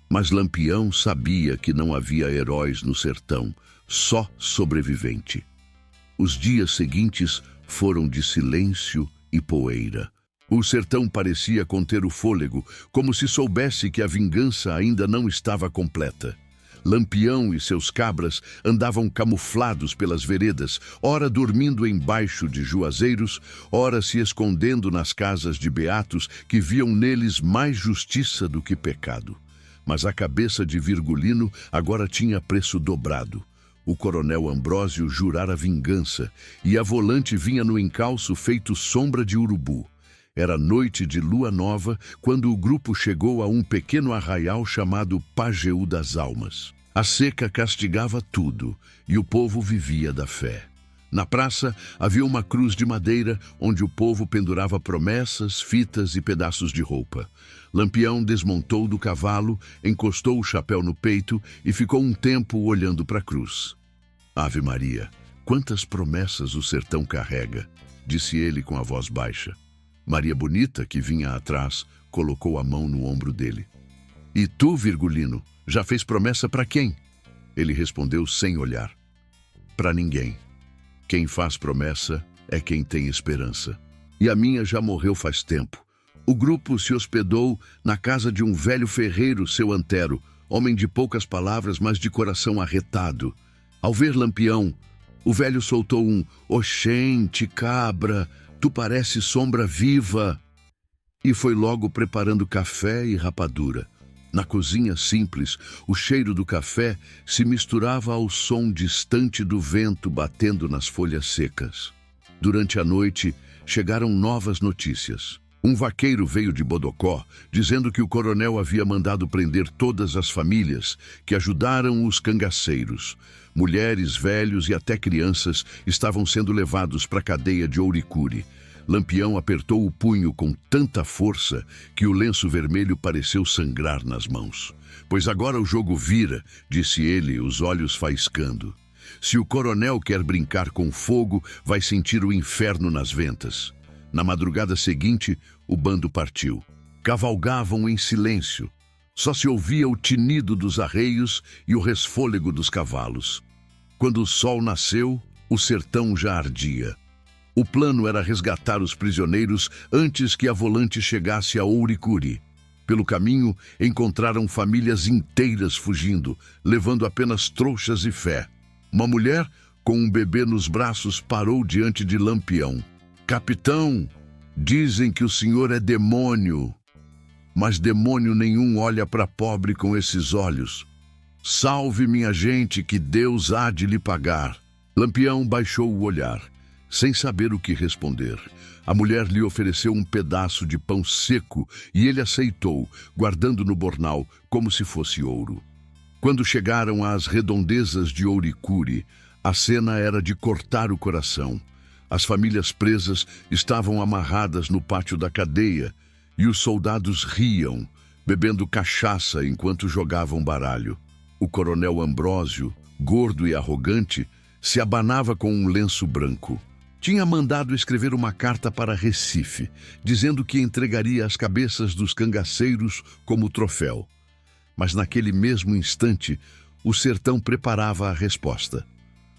Mas Lampião sabia que não havia heróis no sertão, só sobrevivente. Os dias seguintes foram de silêncio e poeira. O sertão parecia conter o fôlego, como se soubesse que a vingança ainda não estava completa. Lampião e seus cabras andavam camuflados pelas veredas, ora dormindo embaixo de juazeiros, ora se escondendo nas casas de beatos que viam neles mais justiça do que pecado. Mas a cabeça de Virgulino agora tinha preço dobrado. O coronel Ambrósio jurara vingança, e a volante vinha no encalço feito sombra de urubu. Era noite de lua nova quando o grupo chegou a um pequeno arraial chamado Pajeú das Almas. A seca castigava tudo, e o povo vivia da fé. Na praça havia uma cruz de madeira onde o povo pendurava promessas, fitas e pedaços de roupa. Lampião desmontou do cavalo, encostou o chapéu no peito e ficou um tempo olhando para a cruz. Ave Maria, quantas promessas o sertão carrega, disse ele com a voz baixa. Maria Bonita, que vinha atrás, colocou a mão no ombro dele. E tu, Virgulino, já fez promessa para quem? Ele respondeu sem olhar. Para ninguém. Quem faz promessa é quem tem esperança. E a minha já morreu faz tempo. O grupo se hospedou na casa de um velho ferreiro, seu Antero, homem de poucas palavras, mas de coração arretado. Ao ver Lampião, o velho soltou um "Oxente, cabra, tu pareces sombra viva", e foi logo preparando café e rapadura. Na cozinha simples, o cheiro do café se misturava ao som distante do vento batendo nas folhas secas. Durante a noite, chegaram novas notícias. Um vaqueiro veio de Bodocó, dizendo que o coronel havia mandado prender todas as famílias que ajudaram os cangaceiros. Mulheres, velhos e até crianças estavam sendo levados para a cadeia de Ouricuri. Lampião apertou o punho com tanta força que o lenço vermelho pareceu sangrar nas mãos. Pois agora o jogo vira, disse ele, os olhos faiscando. Se o coronel quer brincar com fogo, vai sentir o inferno nas ventas. Na madrugada seguinte, o bando partiu. Cavalgavam em silêncio. Só se ouvia o tinido dos arreios e o resfôlego dos cavalos. Quando o sol nasceu, o sertão já ardia. O plano era resgatar os prisioneiros antes que a volante chegasse a Ouricuri. Pelo caminho, encontraram famílias inteiras fugindo, levando apenas trouxas e fé. Uma mulher, com um bebê nos braços, parou diante de Lampião. "Capitão, dizem que o senhor é demônio, mas demônio nenhum olha para pobre com esses olhos. Salve minha gente, que Deus há de lhe pagar." Lampião baixou o olhar, sem saber o que responder. A mulher lhe ofereceu um pedaço de pão seco e ele aceitou, guardando no bornal como se fosse ouro. Quando chegaram às redondezas de Ouricuri, a cena era de cortar o coração. As famílias presas estavam amarradas no pátio da cadeia e os soldados riam, bebendo cachaça enquanto jogavam baralho. O coronel Ambrósio, gordo e arrogante, se abanava com um lenço branco. Tinha mandado escrever uma carta para Recife, dizendo que entregaria as cabeças dos cangaceiros como troféu. Mas naquele mesmo instante, o sertão preparava a resposta.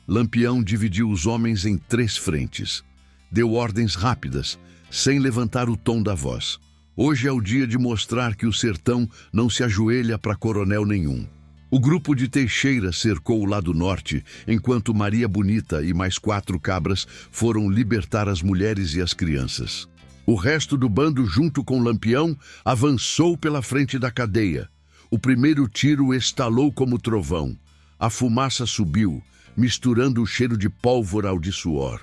Lampião dividiu os homens em 3 frentes. Deu ordens rápidas, sem levantar o tom da voz. Hoje é o dia de mostrar que o sertão não se ajoelha para coronel nenhum. O grupo de Teixeira cercou o lado norte, enquanto Maria Bonita e mais 4 cabras foram libertar as mulheres e as crianças. O resto do bando, junto com Lampião, avançou pela frente da cadeia. O primeiro tiro estalou como trovão. A fumaça subiu, misturando o cheiro de pólvora ao de suor.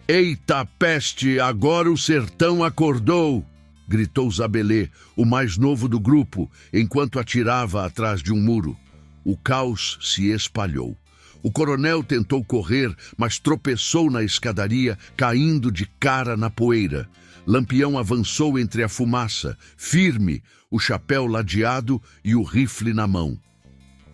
"Eita peste, agora o sertão acordou!" gritou Zabelê, o mais novo do grupo, enquanto atirava atrás de um muro. O caos se espalhou. O coronel tentou correr, mas tropeçou na escadaria, caindo de cara na poeira. Lampião avançou entre a fumaça, firme, o chapéu ladeado e o rifle na mão.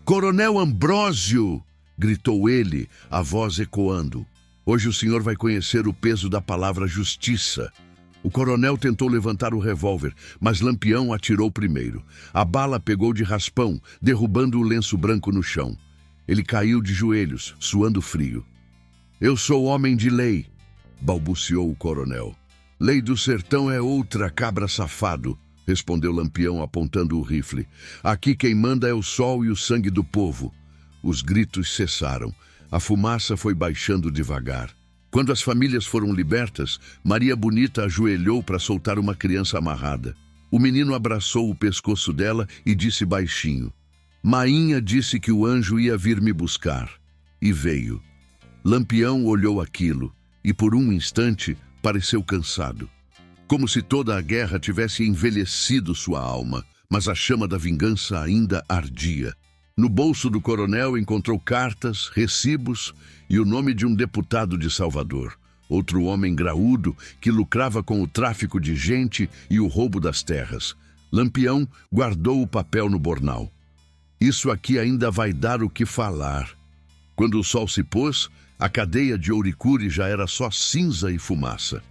"Coronel Ambrósio!" gritou ele, a voz ecoando. "Hoje o senhor vai conhecer o peso da palavra justiça." O coronel tentou levantar o revólver, mas Lampião atirou primeiro. A bala pegou de raspão, derrubando o lenço branco no chão. Ele caiu de joelhos, suando frio. "Eu sou homem de lei", balbuciou o coronel. "Lei do sertão é outra, cabra safado", respondeu Lampião, apontando o rifle. "Aqui quem manda é o sol e o sangue do povo." Os gritos cessaram. A fumaça foi baixando devagar. Quando as famílias foram libertas, Maria Bonita ajoelhou para soltar uma criança amarrada. O menino abraçou o pescoço dela e disse baixinho: "Mainha disse que o anjo ia vir me buscar." E veio. Lampião olhou aquilo e, por um instante, pareceu cansado. Como se toda a guerra tivesse envelhecido sua alma, mas a chama da vingança ainda ardia. No bolso do coronel encontrou cartas, recibos e o nome de um deputado de Salvador, outro homem graúdo que lucrava com o tráfico de gente e o roubo das terras. Lampião guardou o papel no bornal. Isso aqui ainda vai dar o que falar. Quando o sol se pôs, a cadeia de Ouricuri já era só cinza e fumaça.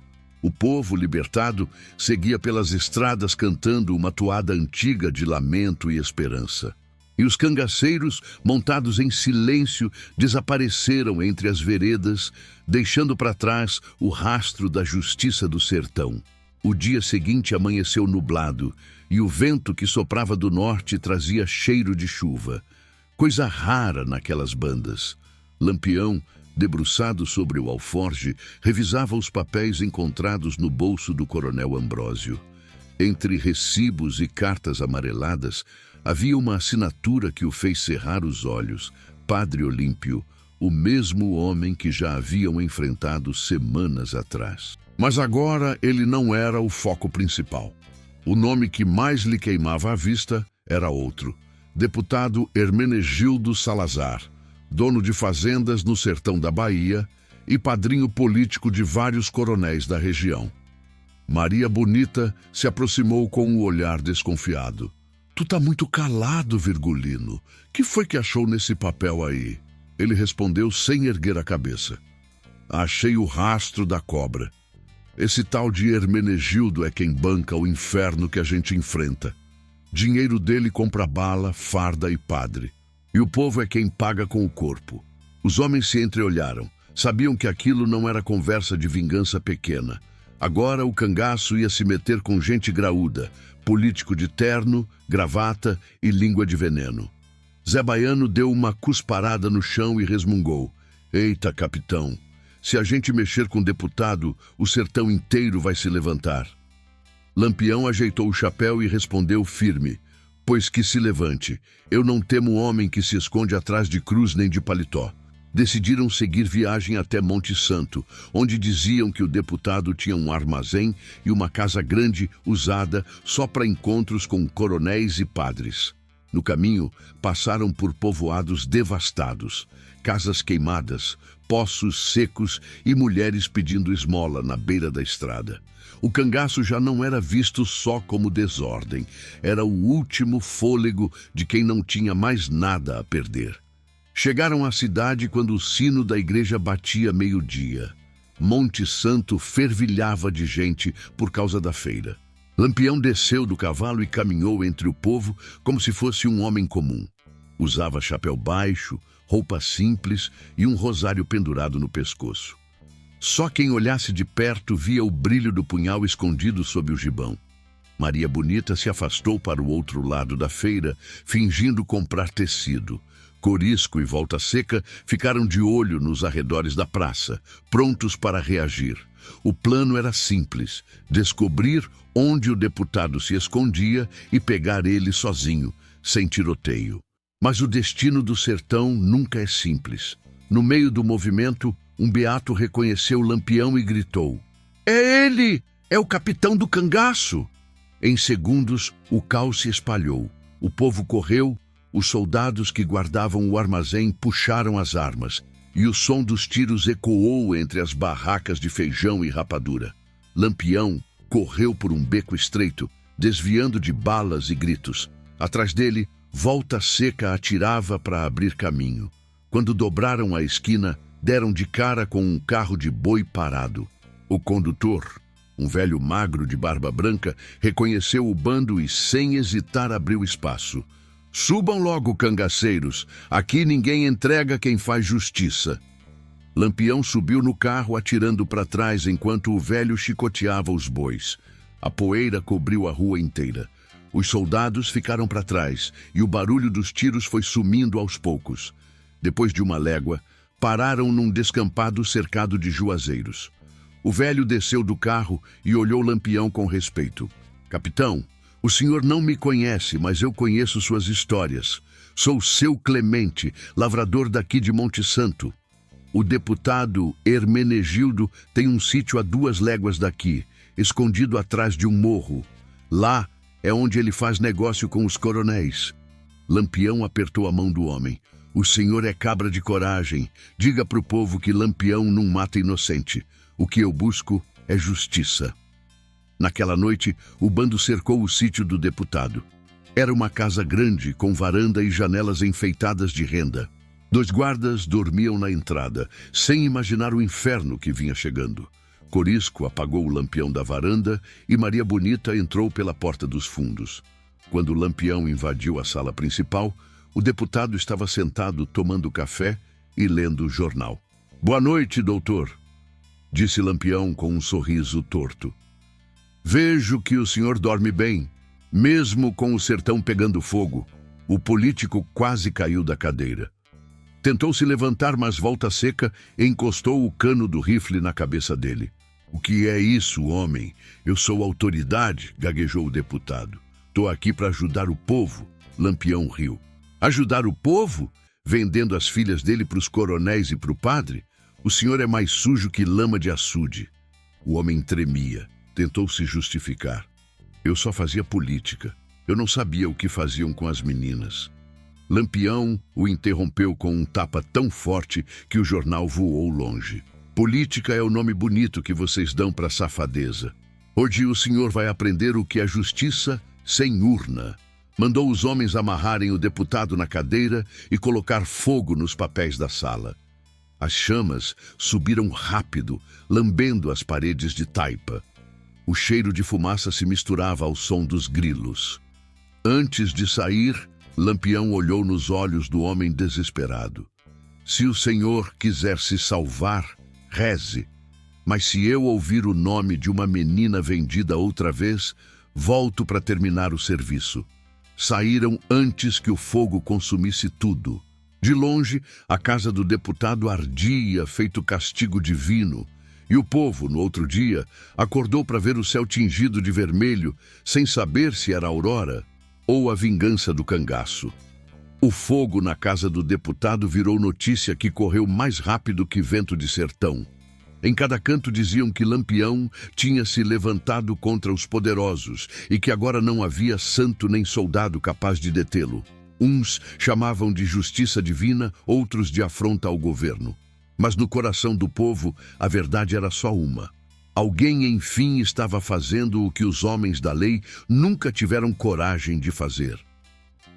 O povo, libertado, seguia pelas estradas cantando uma toada antiga de lamento e esperança. E os cangaceiros, montados em silêncio, desapareceram entre as veredas, deixando para trás o rastro da justiça do sertão. O dia seguinte amanheceu nublado, e o vento que soprava do norte trazia cheiro de chuva. Coisa rara naquelas bandas. Lampião, debruçado sobre o alforge, revisava os papéis encontrados no bolso do coronel Ambrósio. Entre recibos e cartas amareladas, havia uma assinatura que o fez cerrar os olhos. Padre Olímpio, o mesmo homem que já haviam enfrentado semanas atrás. Mas agora ele não era o foco principal. O nome que mais lhe queimava a vista era outro: deputado Hermenegildo Salazar, dono de fazendas no sertão da Bahia e padrinho político de vários coronéis da região. Maria Bonita se aproximou com um olhar desconfiado. "Tu tá muito calado, Virgulino. Que foi que achou nesse papel aí?" Ele respondeu sem erguer a cabeça. "Achei o rastro da cobra. Esse tal de Hermenegildo é quem banca o inferno que a gente enfrenta. Dinheiro dele compra bala, farda e padre. E o povo é quem paga com o corpo." Os homens se entreolharam. Sabiam que aquilo não era conversa de vingança pequena. Agora o cangaço ia se meter com gente graúda, político de terno, gravata e língua de veneno. Zé Baiano deu uma cusparada no chão e resmungou: "Eita, capitão, se a gente mexer com deputado, o sertão inteiro vai se levantar." Lampião ajeitou o chapéu e respondeu firme: "Pois que se levante. Eu não temo homem que se esconde atrás de cruz nem de paletó." Decidiram seguir viagem até Monte Santo, onde diziam que o deputado tinha um armazém e uma casa grande usada só para encontros com coronéis e padres. No caminho, passaram por povoados devastados. casas queimadas, poços secos e mulheres pedindo esmola na beira da estrada. O cangaço já não era visto só como desordem, era o último fôlego de quem não tinha mais nada a perder. Chegaram à cidade quando o sino da igreja batia meio-dia. Monte Santo fervilhava de gente por causa da feira. Lampião desceu do cavalo e caminhou entre o povo como se fosse um homem comum. Usava chapéu baixo, roupa simples e um rosário pendurado no pescoço. Só quem olhasse de perto via o brilho do punhal escondido sob o gibão. Maria Bonita se afastou para o outro lado da feira, fingindo comprar tecido. Corisco e Volta Seca ficaram de olho nos arredores da praça, prontos para reagir. O plano era simples: descobrir onde o deputado se escondia e pegar ele sozinho, sem tiroteio. Mas o destino do sertão nunca é simples. No meio do movimento, um beato reconheceu Lampião e gritou: "É ele! É o capitão do cangaço!" Em segundos, o caos se espalhou. O povo correu, os soldados que guardavam o armazém puxaram as armas, e o som dos tiros ecoou entre as barracas de feijão e rapadura. Lampião correu por um beco estreito, desviando de balas e gritos. Atrás dele, Volta Seca atirava para abrir caminho. Quando dobraram a esquina, deram de cara com um carro de boi parado. O condutor, um velho magro de barba branca, reconheceu o bando e, sem hesitar, abriu espaço. "Subam logo, cangaceiros. Aqui ninguém entrega quem faz justiça." Lampião subiu no carro atirando para trás enquanto o velho chicoteava os bois. A poeira cobriu a rua inteira. Os soldados ficaram para trás e o barulho dos tiros foi sumindo aos poucos. Depois de uma légua, pararam num descampado cercado de juazeiros. O velho desceu do carro e olhou Lampião com respeito. "Capitão, o senhor não me conhece, mas eu conheço suas histórias. Sou seu Clemente, lavrador daqui de Monte Santo. O deputado Hermenegildo tem um sítio a 2 léguas daqui, escondido atrás de um morro. Lá é onde ele faz negócio com os coronéis." Lampião apertou a mão do homem. "O senhor é cabra de coragem. Diga para o povo que Lampião não mata inocente. O que eu busco é justiça." Naquela noite, o bando cercou o sítio do deputado. Era uma casa grande, com varanda e janelas enfeitadas de renda. 2 guardas dormiam na entrada, sem imaginar o inferno que vinha chegando. Corisco apagou o lampião da varanda e Maria Bonita entrou pela porta dos fundos. Quando o Lampião invadiu a sala principal, o deputado estava sentado tomando café e lendo o jornal. "Boa noite, doutor", disse Lampião com um sorriso torto. "Vejo que o senhor dorme bem, mesmo com o sertão pegando fogo." O político quase caiu da cadeira. Tentou se levantar, mas Volta Seca encostou o cano do rifle na cabeça dele. "O que é isso, homem? Eu sou autoridade", gaguejou o deputado. "Tô aqui para ajudar o povo." Lampião riu. "Ajudar o povo? Vendendo as filhas dele para os coronéis e para o padre? O senhor é mais sujo que lama de açude." O homem tremia. Tentou se justificar. "Eu só fazia política. Eu não sabia o que faziam com as meninas." Lampião o interrompeu com um tapa tão forte que o jornal voou longe. "Política é o nome bonito que vocês dão para safadeza. Hoje o senhor vai aprender o que é justiça sem urna." Mandou os homens amarrarem o deputado na cadeira e colocar fogo nos papéis da sala. As chamas subiram rápido, lambendo as paredes de taipa. O cheiro de fumaça se misturava ao som dos grilos. Antes de sair, Lampião olhou nos olhos do homem desesperado. "Se o senhor quiser se salvar, reze. Mas se eu ouvir o nome de uma menina vendida outra vez, volto para terminar o serviço." Saíram antes que o fogo consumisse tudo. De longe, a casa do deputado ardia, feito castigo divino. E o povo, no outro dia, acordou para ver o céu tingido de vermelho, sem saber se era a aurora ou a vingança do cangaço. O fogo na casa do deputado virou notícia que correu mais rápido que vento de sertão. Em cada canto diziam que Lampião tinha se levantado contra os poderosos e que agora não havia santo nem soldado capaz de detê-lo. Uns chamavam de justiça divina, outros de afronta ao governo. Mas no coração do povo, a verdade era só uma. Alguém, enfim, estava fazendo o que os homens da lei nunca tiveram coragem de fazer.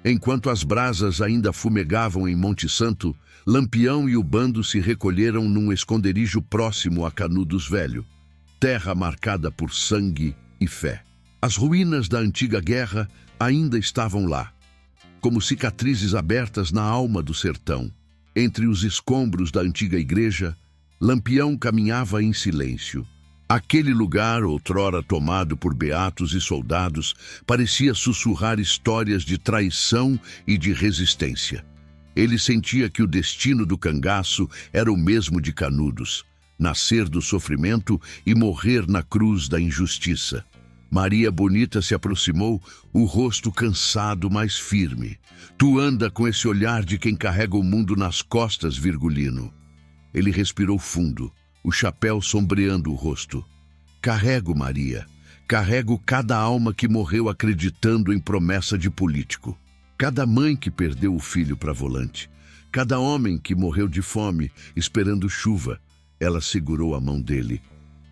Enquanto as brasas ainda fumegavam em Monte Santo, Lampião e o bando se recolheram num esconderijo próximo a Canudos Velho, terra marcada por sangue e fé. As ruínas da antiga guerra ainda estavam lá, como cicatrizes abertas na alma do sertão. Entre os escombros da antiga igreja, Lampião caminhava em silêncio. Aquele lugar, outrora tomado por beatos e soldados, parecia sussurrar histórias de traição e de resistência. Ele sentia que o destino do cangaço era o mesmo de Canudos, nascer do sofrimento e morrer na cruz da injustiça. Maria Bonita se aproximou, o rosto cansado, mas firme. Tu anda com esse olhar de quem carrega o mundo nas costas, Virgulino. Ele respirou fundo, o chapéu sombreando o rosto. Carrego, Maria. Carrego cada alma que morreu acreditando em promessa de político. Cada mãe que perdeu o filho para volante. Cada homem que morreu de fome, esperando chuva. Ela segurou a mão dele.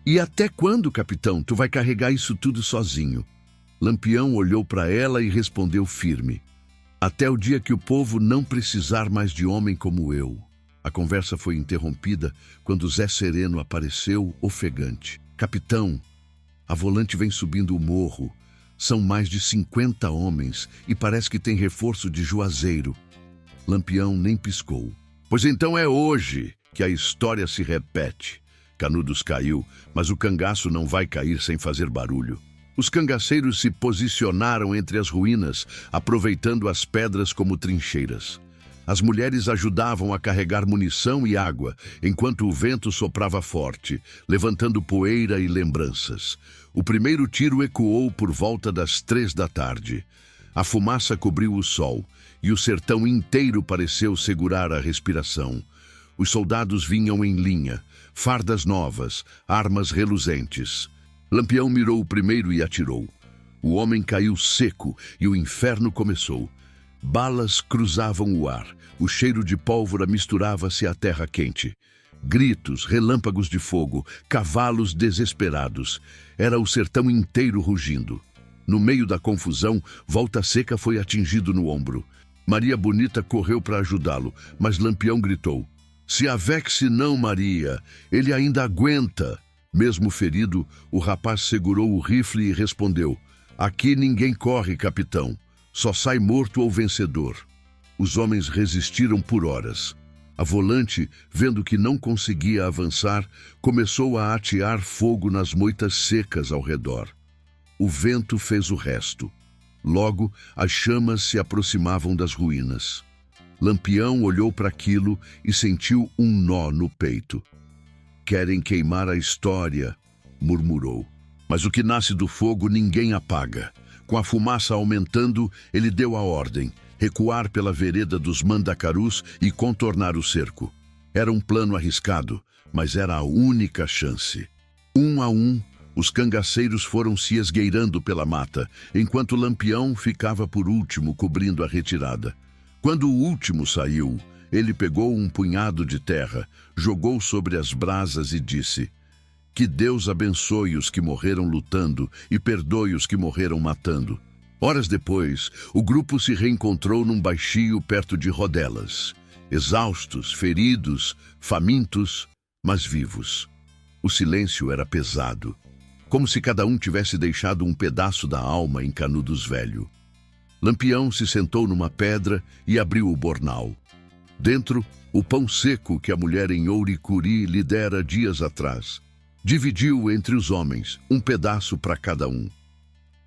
E até quando, capitão, tu vai carregar isso tudo sozinho? Lampião olhou para ela e respondeu firme. Até o dia que o povo não precisar mais de homem como eu. A conversa foi interrompida quando Zé Sereno apareceu, ofegante. Capitão, a volante vem subindo o morro. São mais de 50 homens e parece que tem reforço de Juazeiro. Lampião nem piscou. Pois então é hoje que a história se repete. Canudos caiu, mas o cangaço não vai cair sem fazer barulho. Os cangaceiros se posicionaram entre as ruínas, aproveitando as pedras como trincheiras. As mulheres ajudavam a carregar munição e água, enquanto o vento soprava forte, levantando poeira e lembranças. O primeiro tiro ecoou por volta das 3 da tarde. A fumaça cobriu o sol, e o sertão inteiro pareceu segurar a respiração. Os soldados vinham em linha, fardas novas, armas reluzentes. Lampião mirou o primeiro e atirou. O homem caiu seco e o inferno começou. Balas cruzavam o ar, o cheiro de pólvora misturava-se à terra quente. Gritos, relâmpagos de fogo, cavalos desesperados. Era o sertão inteiro rugindo. No meio da confusão, Volta Seca foi atingido no ombro. Maria Bonita correu para ajudá-lo, mas Lampião gritou. Se avexe não, Maria, ele ainda aguenta. Mesmo ferido, o rapaz segurou o rifle e respondeu. Aqui ninguém corre, capitão. Só sai morto ou vencedor. Os homens resistiram por horas. A volante, vendo que não conseguia avançar, começou a atear fogo nas moitas secas ao redor. O vento fez o resto. Logo, as chamas se aproximavam das ruínas. Lampião olhou para aquilo e sentiu um nó no peito. Querem queimar a história, murmurou. Mas o que nasce do fogo ninguém apaga. Com a fumaça aumentando, ele deu a ordem, recuar pela vereda dos Mandacarus e contornar o cerco. Era um plano arriscado, mas era a única chance. Um a um, os cangaceiros foram se esgueirando pela mata, enquanto Lampião ficava por último cobrindo a retirada. Quando o último saiu, ele pegou um punhado de terra, jogou sobre as brasas e disse: Que Deus abençoe os que morreram lutando e perdoe os que morreram matando. Horas depois, o grupo se reencontrou num baixio perto de Rodelas. Exaustos, feridos, famintos, mas vivos. O silêncio era pesado, como se cada um tivesse deixado um pedaço da alma em Canudos Velho. Lampião se sentou numa pedra e abriu o bornal. Dentro, o pão seco que a mulher em Ouricuri lhe dera dias atrás. Dividiu entre os homens, um pedaço para cada um.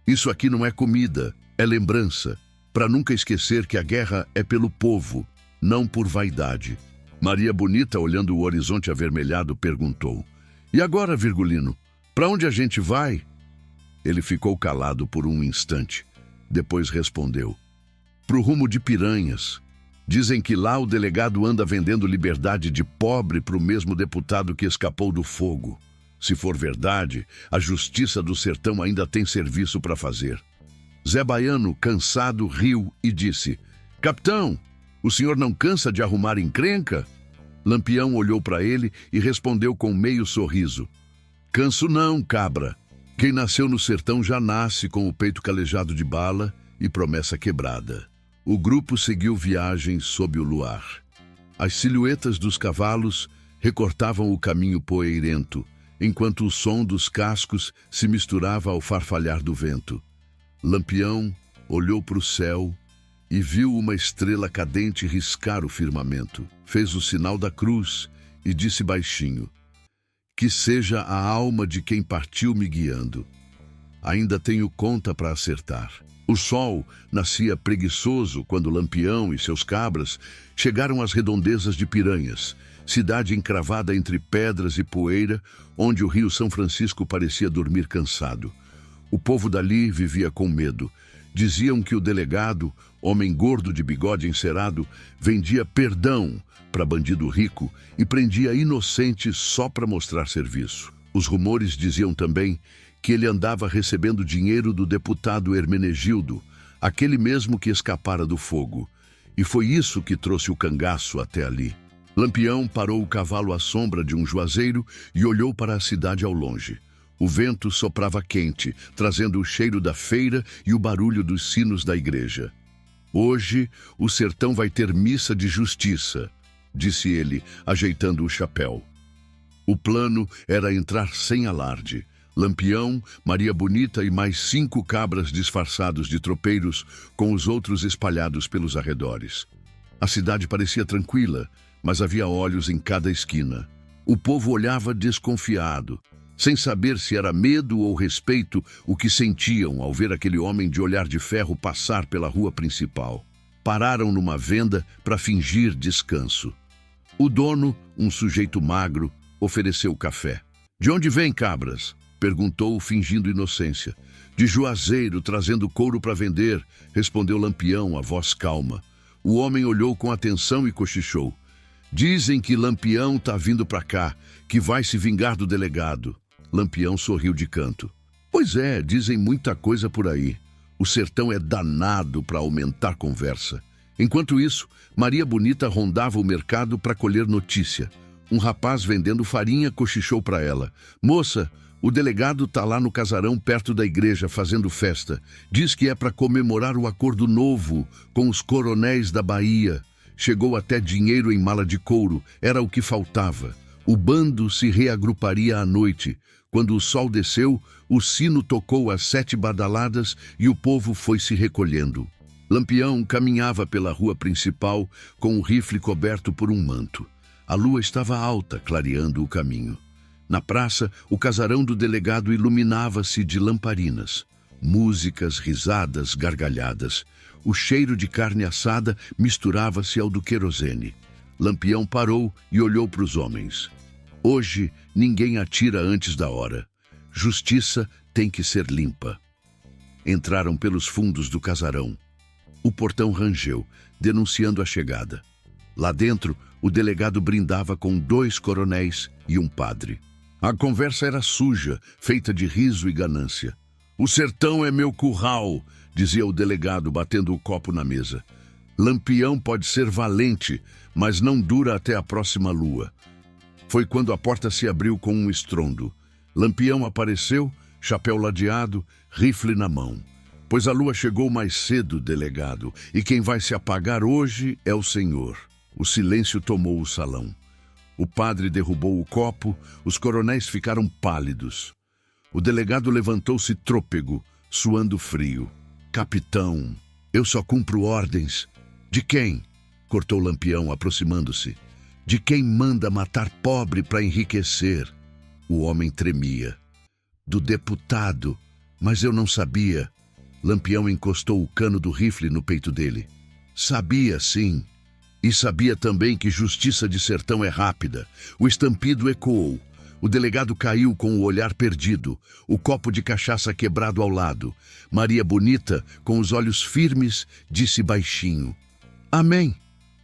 Isso aqui não é comida, é lembrança, para nunca esquecer que a guerra é pelo povo, não por vaidade. Maria Bonita, olhando o horizonte avermelhado, perguntou: E agora, Virgulino, para onde a gente vai? Ele ficou calado por um instante. Depois respondeu: Pro rumo de Piranhas. Dizem que lá o delegado anda vendendo liberdade de pobre pro mesmo deputado que escapou do fogo. Se for verdade, a justiça do sertão ainda tem serviço para fazer. Zé Baiano, cansado, riu e disse: Capitão, o senhor não cansa de arrumar encrenca? Lampião olhou para ele e respondeu com meio sorriso. Canso não, cabra. Quem nasceu no sertão já nasce com o peito calejado de bala e promessa quebrada. O grupo seguiu viagem sob o luar. As silhuetas dos cavalos recortavam o caminho poeirento, enquanto o som dos cascos se misturava ao farfalhar do vento. Lampião olhou para o céu e viu uma estrela cadente riscar o firmamento. Fez o sinal da cruz e disse baixinho: que seja a alma de quem partiu me guiando. Ainda tenho conta para acertar. O sol nascia preguiçoso quando Lampião e seus cabras chegaram às redondezas de Piranhas, cidade encravada entre pedras e poeira, onde o rio São Francisco parecia dormir cansado. O povo dali vivia com medo. Diziam que o delegado, homem gordo de bigode encerado, vendia perdão para bandido rico e prendia inocentes só para mostrar serviço. Os rumores diziam também que ele andava recebendo dinheiro do deputado Hermenegildo, aquele mesmo que escapara do fogo. E foi isso que trouxe o cangaço até ali. Lampião parou o cavalo à sombra de um juazeiro e olhou para a cidade ao longe. O vento soprava quente, trazendo o cheiro da feira e o barulho dos sinos da igreja. Hoje, o sertão vai ter missa de justiça, disse ele, ajeitando o chapéu. O plano era entrar sem alarde. Lampião, Maria Bonita e mais 5 cabras disfarçados de tropeiros, com os outros espalhados pelos arredores. A cidade parecia tranquila, mas havia olhos em cada esquina. O povo olhava desconfiado, sem saber se era medo ou respeito o que sentiam ao ver aquele homem de olhar de ferro passar pela rua principal. Pararam numa venda para fingir descanso. O dono, um sujeito magro, ofereceu café. De onde vem, cabras? Perguntou, fingindo inocência. De Juazeiro, trazendo couro para vender, respondeu Lampião, a voz calma. O homem olhou com atenção e cochichou. Dizem que Lampião tá vindo para cá, que vai se vingar do delegado. Lampião sorriu de canto. Pois é, dizem muita coisa por aí. O sertão é danado para aumentar conversa. Enquanto isso, Maria Bonita rondava o mercado para colher notícia. Um rapaz vendendo farinha cochichou para ela. Moça, o delegado tá lá no casarão perto da igreja fazendo festa. Diz que é para comemorar o acordo novo com os coronéis da Bahia. Chegou até dinheiro em mala de couro, era o que faltava. O bando se reagruparia à noite. Quando o sol desceu, o sino tocou as 7 badaladas e o povo foi se recolhendo. Lampião caminhava pela rua principal com o rifle coberto por um manto. A lua estava alta, clareando o caminho. Na praça, o casarão do delegado iluminava-se de lamparinas. Músicas, risadas, gargalhadas. O cheiro de carne assada misturava-se ao do querosene. Lampião parou e olhou para os homens. Hoje, ninguém atira antes da hora. Justiça tem que ser limpa. Entraram pelos fundos do casarão. O portão rangeu, denunciando a chegada. Lá dentro, o delegado brindava com 2 coronéis e um padre. A conversa era suja, feita de riso e ganância. O sertão é meu curral, dizia o delegado, batendo o copo na mesa. Lampião pode ser valente, mas não dura até a próxima lua. Foi quando a porta se abriu com um estrondo. Lampião apareceu, chapéu ladeado, rifle na mão. Pois a lua chegou mais cedo, delegado, e quem vai se apagar hoje é o senhor. O silêncio tomou o salão. O padre derrubou o copo, os coronéis ficaram pálidos. O delegado levantou-se trôpego, suando frio. Capitão, eu só cumpro ordens. De quem? Cortou Lampião, aproximando-se. De quem manda matar pobre para enriquecer? O homem tremia. Do deputado, mas eu não sabia. Lampião encostou o cano do rifle no peito dele. Sabia, sim. E sabia também que justiça de sertão é rápida. O estampido ecoou. O delegado caiu com o olhar perdido, o copo de cachaça quebrado ao lado. Maria Bonita, com os olhos firmes, disse baixinho: Amém.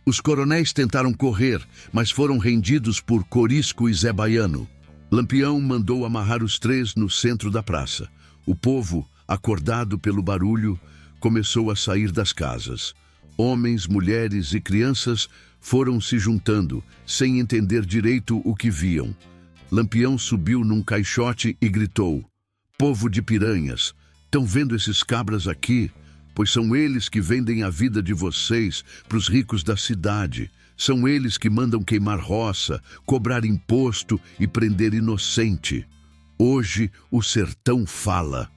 Os coronéis tentaram correr, mas foram rendidos por Corisco e Zé Baiano. Lampião mandou amarrar os 3 no centro da praça. O povo, acordado pelo barulho, começou a sair das casas. Homens, mulheres e crianças foram se juntando, sem entender direito o que viam. Lampião subiu num caixote e gritou: "Povo de piranhas, estão vendo esses cabras aqui? Pois são eles que vendem a vida de vocês para os ricos da cidade. São eles que mandam queimar roça, cobrar imposto e prender inocente. Hoje o sertão fala."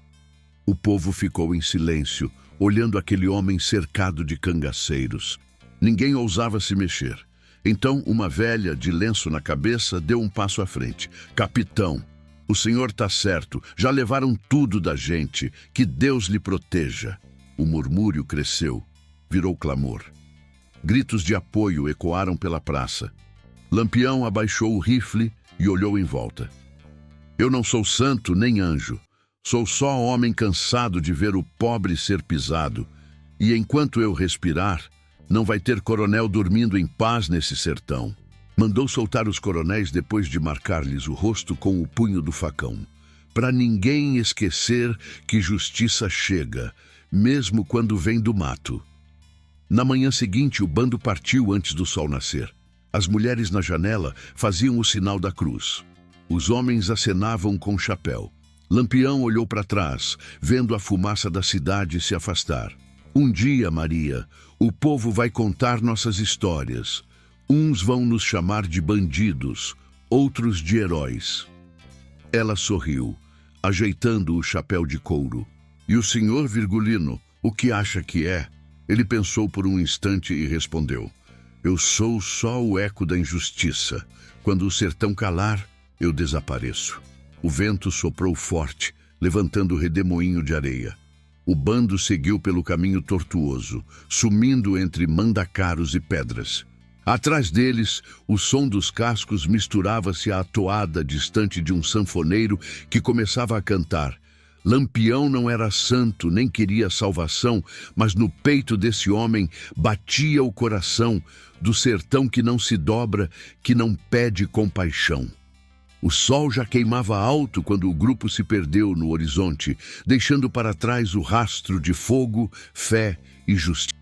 O povo ficou em silêncio, olhando aquele homem cercado de cangaceiros. Ninguém ousava se mexer. Então uma velha, de lenço na cabeça, deu um passo à frente. "Capitão, o senhor está certo, já levaram tudo da gente, que Deus lhe proteja." O murmúrio cresceu, virou clamor. Gritos de apoio ecoaram pela praça. Lampião abaixou o rifle e olhou em volta. "Eu não sou santo nem anjo. Sou só homem cansado de ver o pobre ser pisado. E enquanto eu respirar, não vai ter coronel dormindo em paz nesse sertão." Mandou soltar os coronéis depois de marcar-lhes o rosto com o punho do facão. Para ninguém esquecer que justiça chega, mesmo quando vem do mato. Na manhã seguinte, o bando partiu antes do sol nascer. As mulheres na janela faziam o sinal da cruz. Os homens acenavam com chapéu. Lampião olhou para trás, vendo a fumaça da cidade se afastar. "Um dia, Maria, o povo vai contar nossas histórias. Uns vão nos chamar de bandidos, outros de heróis." Ela sorriu, ajeitando o chapéu de couro. "E o senhor, Virgulino, o que acha que é?" Ele pensou por um instante e respondeu: "Eu sou só o eco da injustiça. Quando o sertão calar, eu desapareço." O vento soprou forte, levantando o redemoinho de areia. O bando seguiu pelo caminho tortuoso, sumindo entre mandacaros e pedras. Atrás deles, o som dos cascos misturava-se à toada distante de um sanfoneiro que começava a cantar. Lampião não era santo, nem queria salvação, mas no peito desse homem batia o coração do sertão que não se dobra, que não pede compaixão. O sol já queimava alto quando o grupo se perdeu no horizonte, deixando para trás o rastro de fogo, fé e justiça.